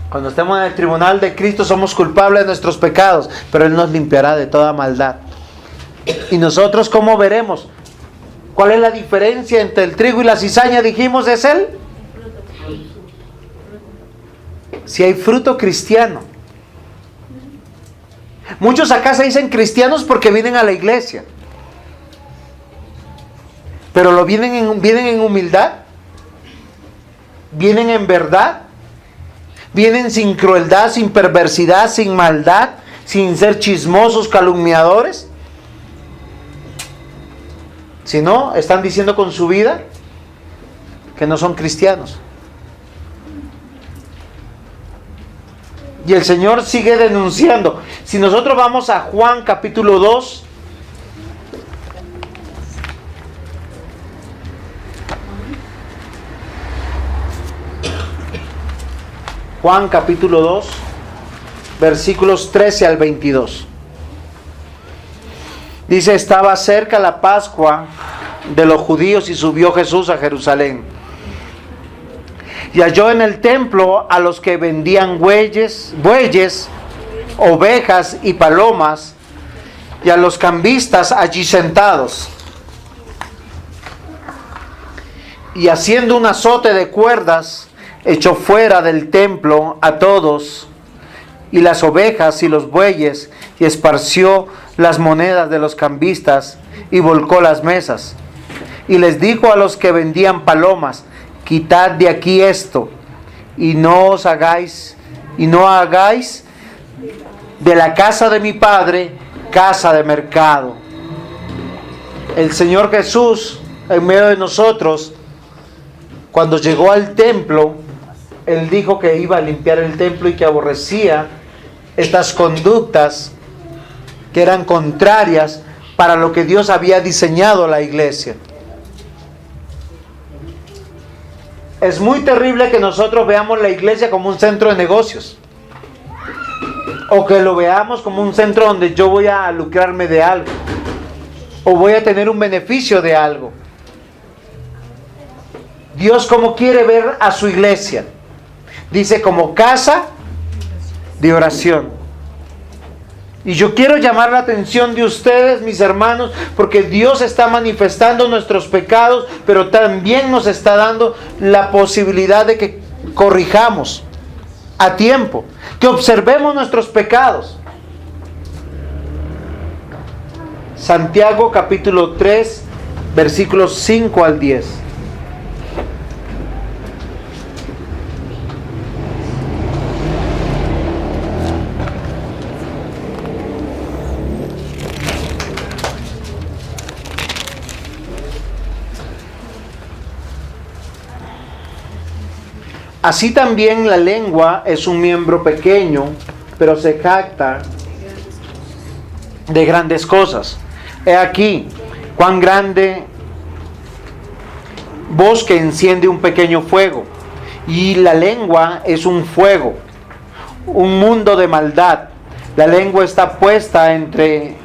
Speaker 1: Cuando estemos en el tribunal de Cristo somos culpables de nuestros pecados, pero Él nos limpiará de toda maldad. ¿Y nosotros cómo veremos? ¿Cuál es la diferencia entre el trigo y la cizaña? Dijimos, es Él. Si hay fruto cristiano. Muchos acá se dicen cristianos porque vienen a la iglesia. Pero vienen en humildad. Vienen en verdad. Vienen sin crueldad, sin perversidad, sin maldad, sin ser chismosos, calumniadores. Si no, están diciendo con su vida que no son cristianos. Y el Señor sigue denunciando. Si nosotros vamos a Juan capítulo 2, Juan capítulo 2, versículos 13 al 22. Dice, estaba cerca la Pascua de los judíos y subió Jesús a Jerusalén. Y halló en el templo a los que vendían bueyes, ovejas y palomas, y a los cambistas allí sentados. Y haciendo un azote de cuerdas, echó fuera del templo a todos, y las ovejas y los bueyes, y esparció las monedas de los cambistas, y volcó las mesas. Y les dijo a los que vendían palomas, quitad de aquí esto, y no hagáis de la casa de mi Padre casa de mercado. El Señor Jesús, en medio de nosotros, cuando llegó al templo, Él dijo que iba a limpiar el templo y que aborrecía estas conductas que eran contrarias para lo que Dios había diseñado la iglesia. Es muy terrible que nosotros veamos la iglesia como un centro de negocios, o que lo veamos como un centro donde yo voy a lucrarme de algo, o voy a tener un beneficio de algo. Dios, ¿cómo quiere ver a su iglesia? Dice, como casa de oración. Y yo quiero llamar la atención de ustedes, mis hermanos, porque Dios está manifestando nuestros pecados, pero también nos está dando la posibilidad de que corrijamos a tiempo, que observemos nuestros pecados. Santiago capítulo 3, versículos 5 al 10. Así también la lengua es un miembro pequeño, pero se jacta de grandes cosas. He aquí, cuán grande bosque enciende un pequeño fuego. Y la lengua es un fuego, un mundo de maldad. La lengua está puesta entre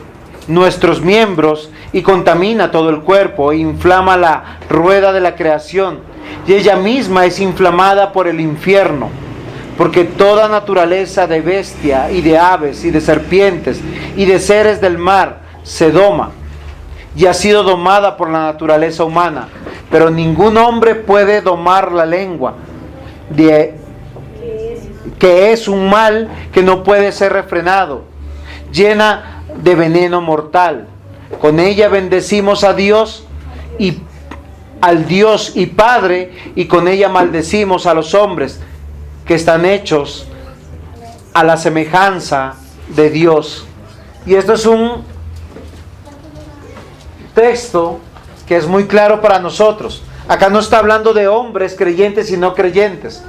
Speaker 1: nuestros miembros y contamina todo el cuerpo, e inflama la rueda de la creación. Y ella misma es inflamada por el infierno, porque toda naturaleza de bestia y de aves y de serpientes y de seres del mar se doma y ha sido domada por la naturaleza humana. Pero ningún hombre puede domar la lengua, que es un mal que no puede ser refrenado, llena de veneno mortal. Con ella bendecimos a Dios y al Dios y Padre, y con ella maldecimos a los hombres que están hechos a la semejanza de Dios. Y esto es un texto que es muy claro para nosotros. Acá no está hablando de hombres creyentes y no creyentes.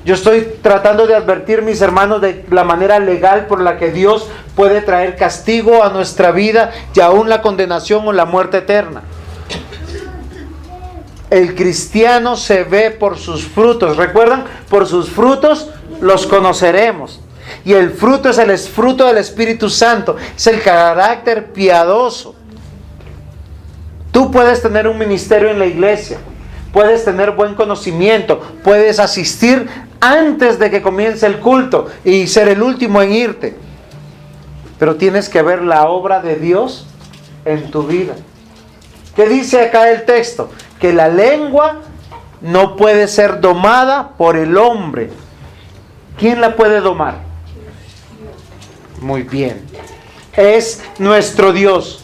Speaker 1: Yo estoy tratando de advertir, mis hermanos, de la manera legal por la que Dios puede traer castigo a nuestra vida y aún la condenación o la muerte eterna. El cristiano se ve por sus frutos. ¿Recuerdan? Por sus frutos los conoceremos. Y el fruto es el fruto del Espíritu Santo. Es el carácter piadoso. Tú puedes tener un ministerio en la iglesia. Puedes tener buen conocimiento. Puedes asistir antes de que comience el culto y ser el último en irte. Pero tienes que ver la obra de Dios en tu vida. ¿Qué dice acá el texto? Que la lengua no puede ser domada por el hombre. ¿Quién la puede domar? Muy bien. Es nuestro Dios.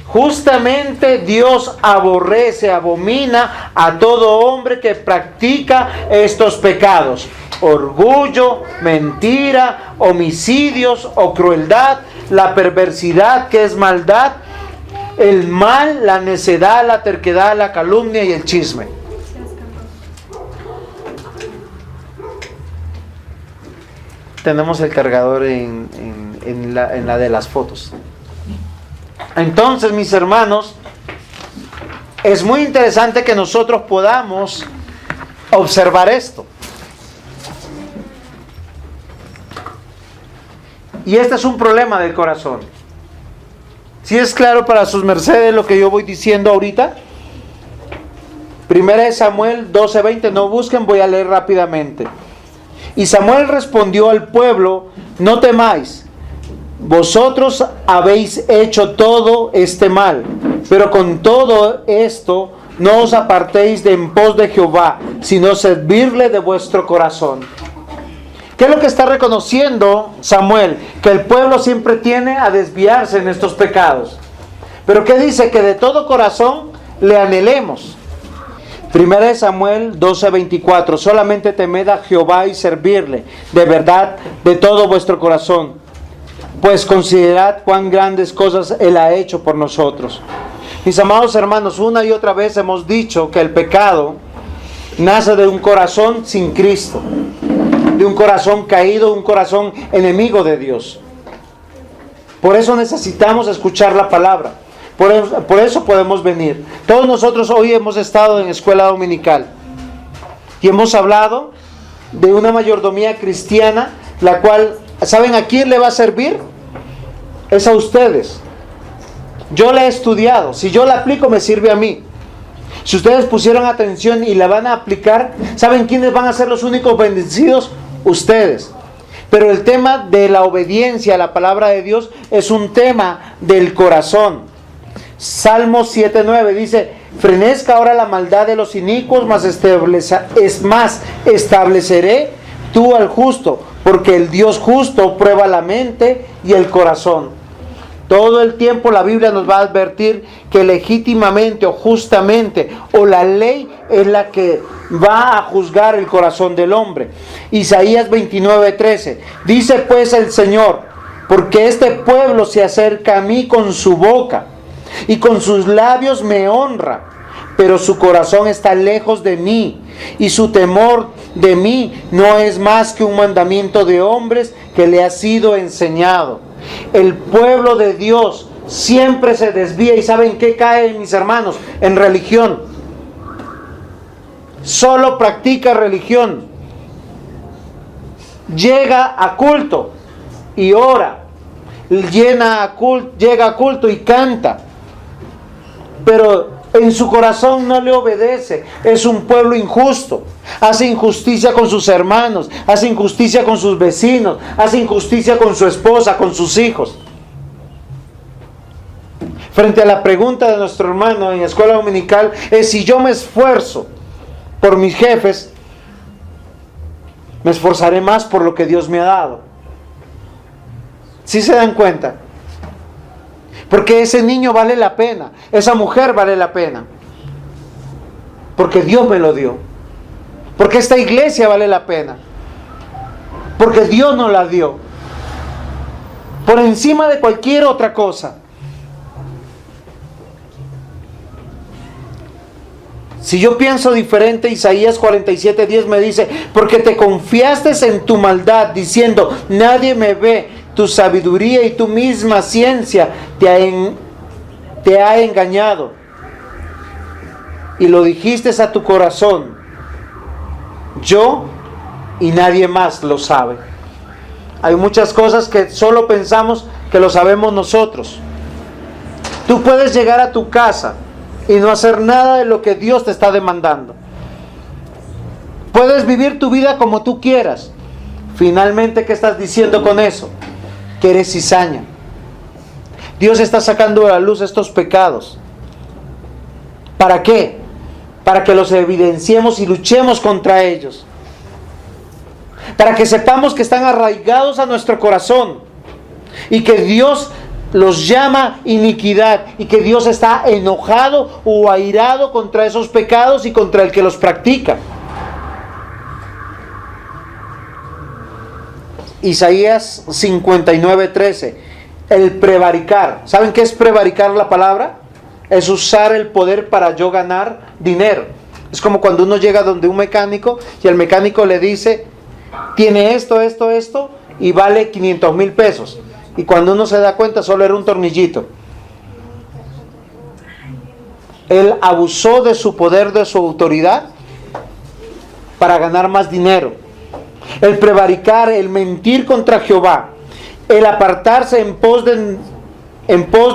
Speaker 1: Justamente Dios aborrece, abomina a todo hombre que practica estos pecados: orgullo, mentira, homicidios o crueldad, la perversidad, que es maldad, el mal, la necedad, la terquedad, la calumnia y el chisme. Tenemos el cargador en la de las fotos. Entonces, mis hermanos, es muy interesante que nosotros podamos observar esto. Y este es un problema del corazón. ¿Sí es claro para sus mercedes lo que yo voy diciendo ahorita? Primera de Samuel 12:20, no busquen, voy a leer rápidamente. Y Samuel respondió al pueblo: no temáis, vosotros habéis hecho todo este mal, pero con todo esto no os apartéis de en pos de Jehová, sino servirle de vuestro corazón. ¿Qué es lo que está reconociendo Samuel? Que el pueblo siempre tiene a desviarse en estos pecados. Pero ¿qué dice? Que de todo corazón le anhelemos. Primera de Samuel 12:24, solamente temed a Jehová y servirle de verdad de todo vuestro corazón, pues considerad cuán grandes cosas Él ha hecho por nosotros. Mis amados hermanos, una y otra vez hemos dicho que el pecado nace de un corazón sin Cristo, de un corazón caído, un corazón enemigo de Dios. Por eso necesitamos escuchar la palabra. Por eso podemos venir. Todos nosotros hoy hemos estado en escuela dominical y hemos hablado de una mayordomía cristiana, la cual, ¿saben a quién le va a servir? Es a ustedes. Yo la he estudiado. Si yo la aplico, me sirve a mí. Si ustedes pusieron atención y la van a aplicar, ¿saben quiénes van a ser los únicos bendecidos? Ustedes. Pero el tema de la obediencia a la palabra de Dios es un tema del corazón. Salmo 7:9 dice: frenezca ahora la maldad de los inicuos, estableceré tú al justo, porque el Dios justo prueba la mente y el corazón. Todo el tiempo la Biblia nos va a advertir que legítimamente o justamente o la ley es la que va a juzgar el corazón del hombre. Isaías 29:13 dice pues el Señor: porque este pueblo se acerca a mí con su boca y con sus labios me honra, pero su corazón está lejos de mí, y su temor de mí no es más que un mandamiento de hombres que le ha sido enseñado. El pueblo de Dios siempre se desvía, y ¿saben qué cae, mis hermanos? En religión. Solo practica religión. Llega a culto y ora. Llega a culto y canta. Pero en su corazón no le obedece. Es un pueblo injusto. Hace injusticia con sus hermanos, hace injusticia con sus vecinos, hace injusticia con su esposa, con sus hijos. Frente a la pregunta de nuestro hermano en la escuela dominical, es si yo me esfuerzo por mis jefes, me esforzaré más por lo que Dios me ha dado. ¿Sí se dan cuenta? Porque ese niño vale la pena, esa mujer vale la pena, porque Dios me lo dio, porque esta iglesia vale la pena, porque Dios nos la dio, por encima de cualquier otra cosa. Si yo pienso diferente, Isaías 47:10 me dice: porque te confiaste en tu maldad, diciendo, nadie me ve. Tu sabiduría y tu misma ciencia te ha engañado. Y lo dijiste a tu corazón, yo y nadie más lo sabe. Hay muchas cosas que solo pensamos que lo sabemos nosotros. Tú puedes llegar a tu casa y no hacer nada de lo que Dios te está demandando. Puedes vivir tu vida como tú quieras. Finalmente, ¿qué estás diciendo con eso? Que eres cizaña. Dios está sacando a la luz estos pecados. ¿Para qué? Para que los evidenciemos y luchemos contra ellos. Para que sepamos que están arraigados a nuestro corazón y que Dios los llama iniquidad y que Dios está enojado o airado contra esos pecados y contra el que los practica. Isaías 59:13, el prevaricar. ¿Saben qué es prevaricar la palabra? Es usar el poder para yo ganar dinero. Es como cuando uno llega donde un mecánico y el mecánico le dice, tiene esto y vale 500,000 pesos. Y cuando uno se da cuenta solo era un tornillito. Él abusó de su poder, de su autoridad para ganar más dinero. El prevaricar, el mentir contra Jehová. el apartarse en pos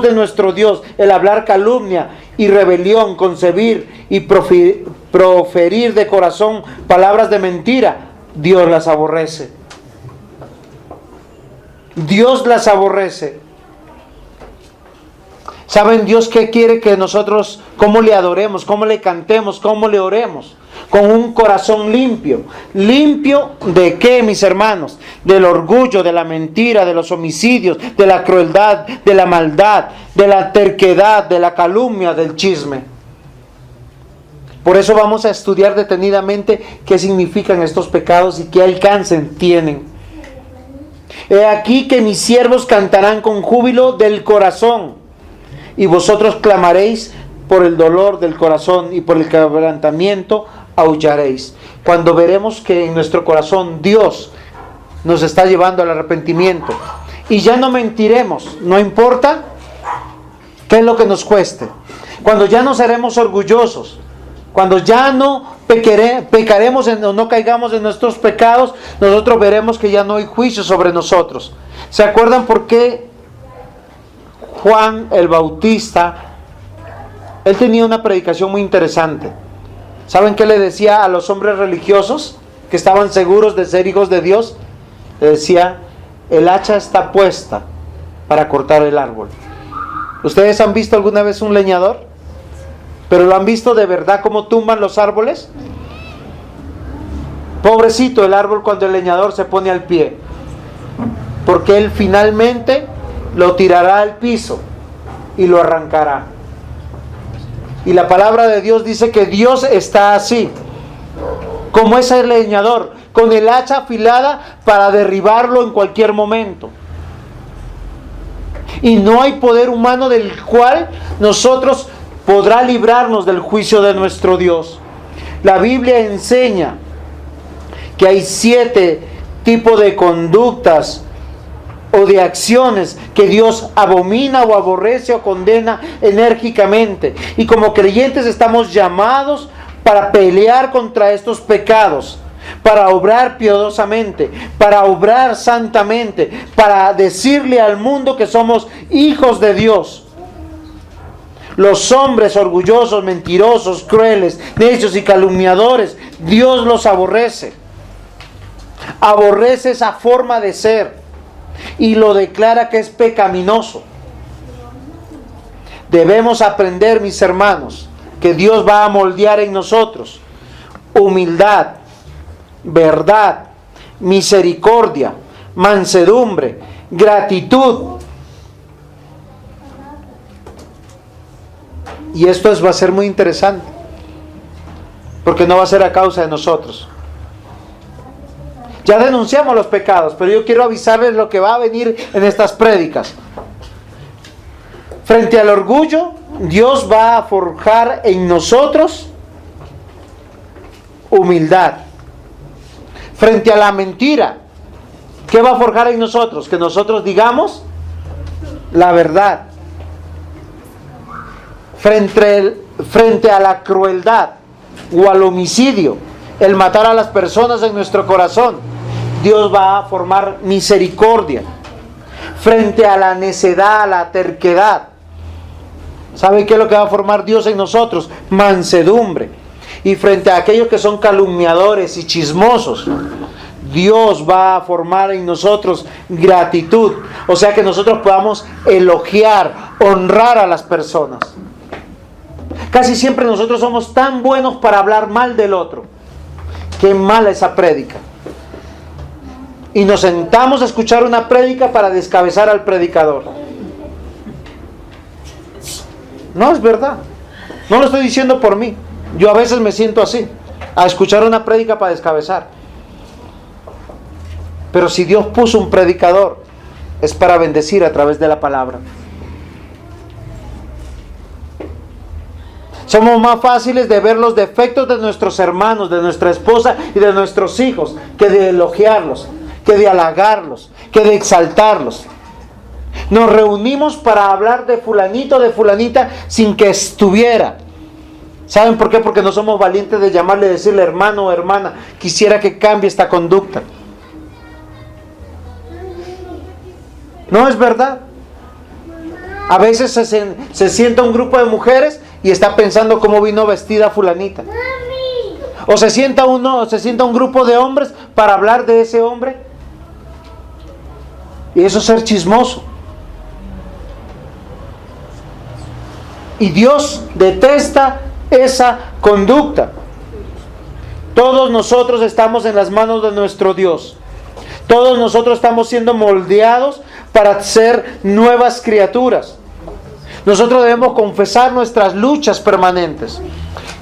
Speaker 1: de nuestro Dios, el hablar calumnia y rebelión, concebir y proferir de corazón palabras de mentira, Dios las aborrece. Dios las aborrece. ¿Saben Dios qué quiere que nosotros, cómo le adoremos, cómo le cantemos, cómo le oremos? Con un corazón limpio. ¿Limpio de qué, mis hermanos? Del orgullo, de la mentira, de los homicidios, de la crueldad, de la maldad, de la terquedad, de la calumnia, del chisme. Por eso vamos a estudiar detenidamente qué significan estos pecados y qué alcance tienen. He aquí que mis siervos cantarán con júbilo del corazón, y vosotros clamaréis por el dolor del corazón, y por el quebrantamiento aullaréis. Cuando veremos que en nuestro corazón Dios nos está llevando al arrepentimiento, y ya no mentiremos, no importa qué es lo que nos cueste. Cuando ya no seremos orgullosos, cuando ya no pecaremos o no caigamos en nuestros pecados, nosotros veremos que ya no hay juicio sobre nosotros. ¿Se acuerdan por qué Juan el Bautista, él tenía una predicación muy interesante? ¿Saben qué le decía a los hombres religiosos que estaban seguros de ser hijos de Dios? Le decía: el hacha está puesta para cortar el árbol. ¿Ustedes han visto alguna vez un leñador? ¿Pero lo han visto de verdad cómo tumban los árboles? Pobrecito el árbol cuando el leñador se pone al pie, porque él finalmente lo tirará al piso y lo arrancará. Y la palabra de Dios dice que Dios está así, como ese leñador, con el hacha afilada para derribarlo en cualquier momento. Y no hay poder humano del cual nosotros podrá librarnos del juicio de nuestro Dios. La Biblia enseña que hay 7 tipos de conductas o de acciones que Dios abomina o aborrece o condena enérgicamente. Y como creyentes estamos llamados para pelear contra estos pecados, para obrar piadosamente, para obrar santamente, para decirle al mundo que somos hijos de Dios. Los hombres orgullosos, mentirosos, crueles, necios y calumniadores, Dios los aborrece. Aborrece esa forma de ser y lo declara que es pecaminoso. Debemos aprender, mis hermanos, que Dios va a moldear en nosotros humildad, verdad, misericordia, mansedumbre, gratitud. Y esto va a ser muy interesante, porque no va a ser a causa de nosotros. Ya denunciamos los pecados, pero yo quiero avisarles lo que va a venir en estas prédicas. Frente al orgullo, Dios va a forjar en nosotros humildad. Frente a la mentira, ¿qué va a forjar en nosotros? Que nosotros digamos la verdad. Frente a la crueldad o al homicidio, el matar a las personas en nuestro corazón, Dios va a formar misericordia. Frente a la necedad, a la terquedad, ¿sabe qué es lo que va a formar Dios en nosotros? Mansedumbre. Y frente a aquellos que son calumniadores y chismosos, Dios va a formar en nosotros gratitud. O sea que nosotros podamos elogiar, honrar a las personas. Casi siempre nosotros somos tan buenos para hablar mal del otro. Qué mala esa prédica. Y nos sentamos a escuchar una prédica para descabezar al predicador. No es verdad. No lo estoy diciendo por mí. Yo a veces me siento así, a escuchar una prédica para descabezar. Pero si Dios puso un predicador, es para bendecir a través de la palabra. Somos más fáciles de ver los defectos de nuestros hermanos, de nuestra esposa y de nuestros hijos, que de elogiarlos, que de halagarlos, que de exaltarlos. Nos reunimos para hablar de fulanito, de fulanita, sin que estuviera. ¿Saben por qué? Porque no somos valientes de llamarle y decirle: hermano o hermana, quisiera que cambie esta conducta. No es verdad. A veces se sienta un grupo de mujeres y está pensando cómo vino vestida fulanita. O se sienta un grupo de hombres para hablar de ese hombre. Y eso es ser chismoso. Y Dios detesta esa conducta. Todos nosotros estamos en las manos de nuestro Dios. Todos nosotros estamos siendo moldeados para ser nuevas criaturas. Nosotros debemos confesar nuestras luchas permanentes.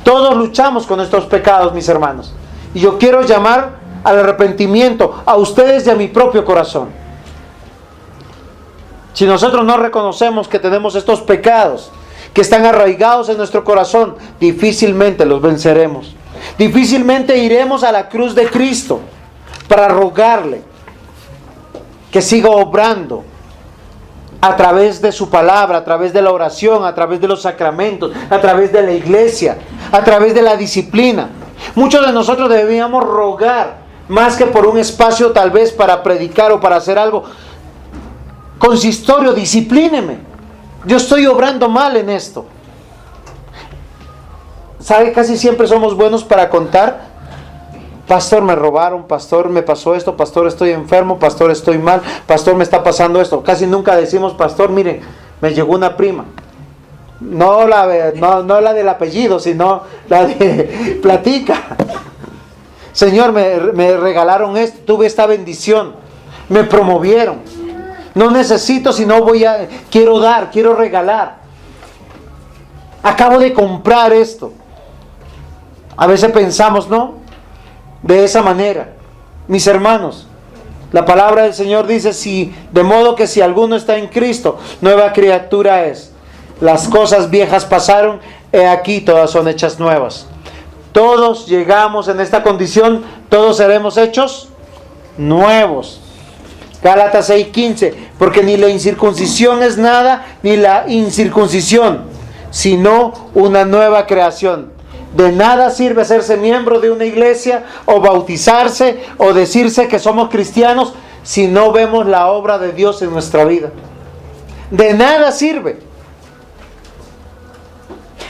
Speaker 1: Todos luchamos con estos pecados, mis hermanos. Y yo quiero llamar al arrepentimiento a ustedes y a mi propio corazón. Si nosotros no reconocemos que tenemos estos pecados, que están arraigados en nuestro corazón, difícilmente los venceremos. Difícilmente iremos a la cruz de Cristo para rogarle que siga obrando a través de su palabra, a través de la oración, a través de los sacramentos, a través de la iglesia, a través de la disciplina. Muchos de nosotros debíamos rogar más que por un espacio tal vez para predicar o para hacer algo. Consistorio, disciplíneme. Yo estoy obrando mal en esto. ¿Sabe? Casi siempre somos buenos para contar. Pastor, me robaron, pastor, me pasó esto, pastor, estoy enfermo, pastor, estoy mal, pastor, me está pasando esto. Casi nunca decimos, pastor, miren, me llegó una prima. No la del apellido, sino la de platica. Señor, me regalaron esto, tuve esta bendición, me promovieron. No necesito, sino quiero dar, quiero regalar. Acabo de comprar esto. A veces pensamos, ¿no? De esa manera. Mis hermanos, la palabra del Señor dice, de modo que si alguno está en Cristo, nueva criatura es. Las cosas viejas pasaron, he aquí todas son hechas nuevas. Todos llegamos en esta condición, todos seremos hechos nuevos. Gálatas 6:15, porque ni la incircuncisión es nada, ni la incircuncisión, sino una nueva creación. De nada sirve hacerse miembro de una iglesia, o bautizarse, o decirse que somos cristianos, si no vemos la obra de Dios en nuestra vida. De nada sirve.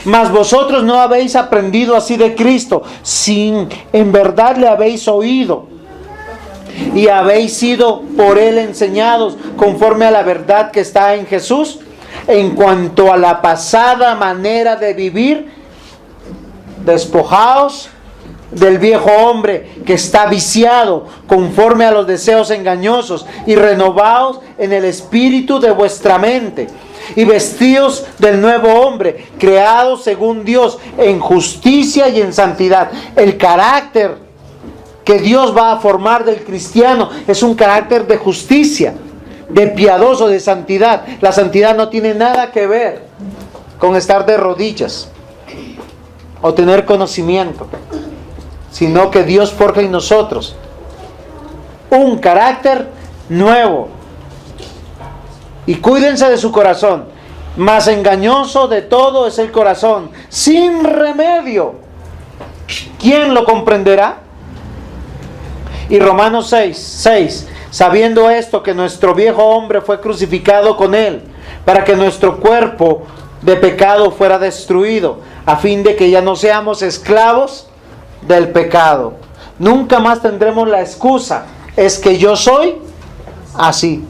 Speaker 1: Mas vosotros no habéis aprendido así de Cristo, sin en verdad le habéis oído, y habéis sido por Él enseñados conforme a la verdad que está en Jesús, en cuanto a la pasada manera de vivir. Despojaos del viejo hombre que está viciado conforme a los deseos engañosos, y renovaos en el espíritu de vuestra mente, y vestíos del nuevo hombre, creado según Dios en justicia y en santidad. El carácter que Dios va a formar del cristiano es un carácter de justicia, de piadoso, de santidad. La santidad no tiene nada que ver con estar de rodillas o tener conocimiento, sino que Dios forja en nosotros un carácter nuevo. Y cuídense de su corazón, más engañoso de todo es el corazón, sin remedio. ¿Quién lo comprenderá? Y Romanos 6, sabiendo esto, que nuestro viejo hombre fue crucificado con él, para que nuestro cuerpo de pecado fuera destruido, a fin de que ya no seamos esclavos del pecado. Nunca más tendremos la excusa, es que yo soy así.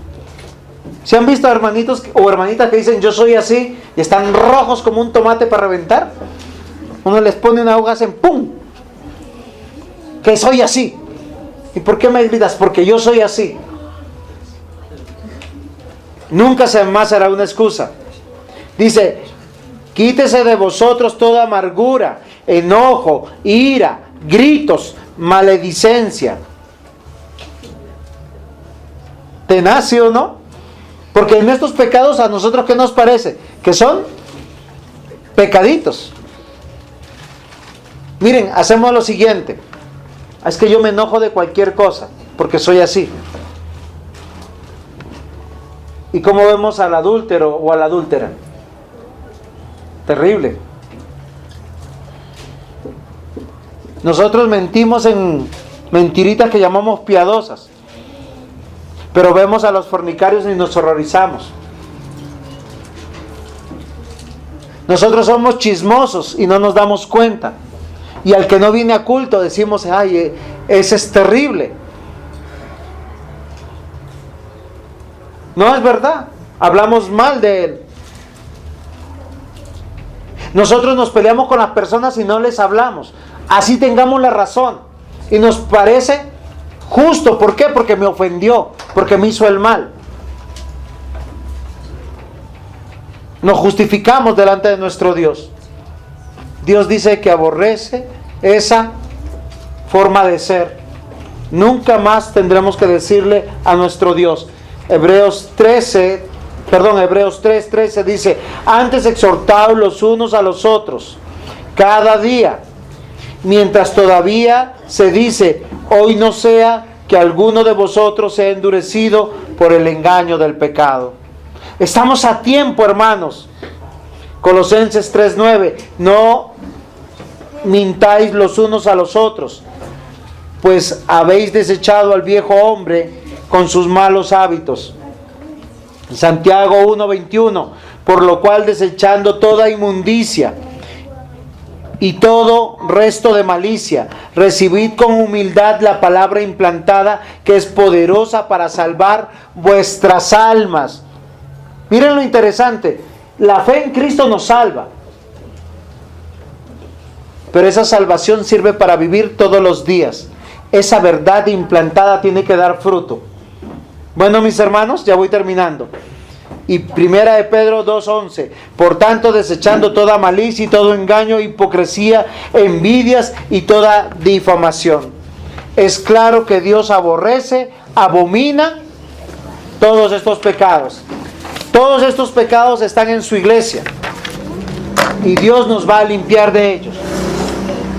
Speaker 1: ¿Se han visto hermanitos o hermanitas que dicen yo soy así y están rojos como un tomate para reventar? Uno les pone una hoja, hacen ¡pum! Que soy así. ¿Y por qué me gritas? Porque yo soy así. Nunca más será una excusa. Dice, quítese de vosotros toda amargura, enojo, ira, gritos, maledicencia. ¿Tenaz, sí o no? Porque en estos pecados, ¿a nosotros qué nos parece? Que son pecaditos. Miren, hacemos lo siguiente. Es que yo me enojo de cualquier cosa, porque soy así. ¿Y cómo vemos al adúltero o a la adúltera? Terrible. Nosotros mentimos en mentiritas que llamamos piadosas. Pero vemos a los fornicarios y nos horrorizamos. Nosotros somos chismosos y no nos damos cuenta. Y al que no viene a culto decimos, ay, ese es terrible. No es verdad. Hablamos mal de él. Nosotros nos peleamos con las personas y no les hablamos. Así tengamos la razón. Y nos parece justo. ¿Por qué? Porque me ofendió. Porque me hizo el mal. Nos justificamos delante de nuestro Dios. Dios dice que aborrece esa forma de ser. Nunca más tendremos que decirle a nuestro Dios. Hebreos 3:13 dice: antes exhortaos los unos a los otros cada día, mientras todavía se dice, hoy no sea que alguno de vosotros sea endurecido por el engaño del pecado. Estamos a tiempo, hermanos. Colosenses 3:9: no mintáis los unos a los otros, pues habéis desechado al viejo hombre con sus malos hábitos. Santiago 1:21: por lo cual, desechando toda inmundicia y todo resto de malicia, recibid con humildad la palabra implantada, que es poderosa para salvar vuestras almas. Miren lo interesante, la fe en Cristo nos salva, pero esa salvación sirve para vivir todos los días. Esa verdad implantada tiene que dar fruto. Bueno, mis hermanos, ya voy terminando. Y primera de Pedro 2:11: por tanto, desechando toda malicia y todo engaño, hipocresía, envidias y toda difamación. Es claro que Dios aborrece, abomina todos estos pecados. Todos estos pecados están en su iglesia. Y Dios nos va a limpiar de ellos.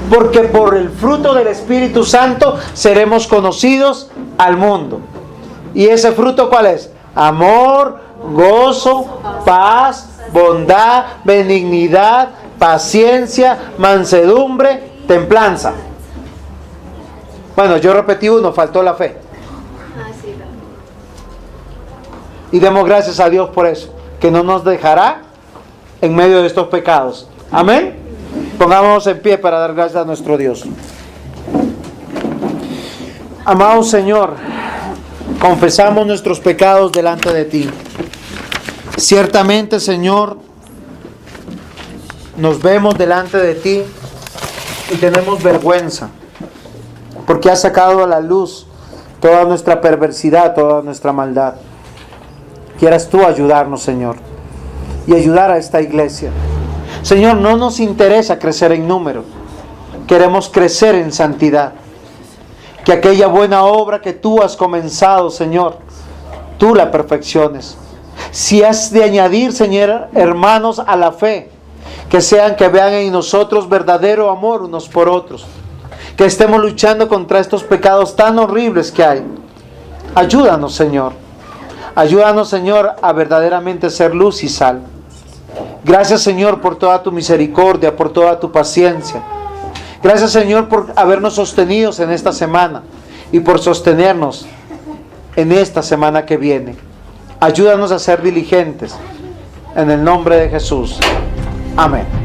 Speaker 1: Porque por el fruto del Espíritu Santo seremos conocidos al mundo. ¿Y ese fruto cuál es? Amor, gozo, paz, bondad, benignidad, paciencia, mansedumbre, templanza. Bueno, yo repetí uno, faltó la fe. Y demos gracias a Dios por eso, que no nos dejará en medio de estos pecados. Amén. Pongámonos en pie para dar gracias a nuestro Dios. Amado Señor, confesamos nuestros pecados delante de ti. Ciertamente, Señor, nos vemos delante de ti y tenemos vergüenza, porque has sacado a la luz toda nuestra perversidad, toda nuestra maldad. Quieras tú ayudarnos, Señor, y ayudar a esta iglesia. Señor, no nos interesa crecer en número, queremos crecer en santidad. Que aquella buena obra que tú has comenzado, Señor, tú la perfecciones. Si has de añadir, Señor, hermanos a la fe, que vean en nosotros verdadero amor unos por otros, que estemos luchando contra estos pecados tan horribles que hay. Ayúdanos, Señor. Ayúdanos, Señor, a verdaderamente ser luz y sal. Gracias, Señor, por toda tu misericordia, por toda tu paciencia. Gracias, Señor, por habernos sostenido en esta semana y por sostenernos en esta semana que viene. Ayúdanos a ser diligentes. En el nombre de Jesús. Amén.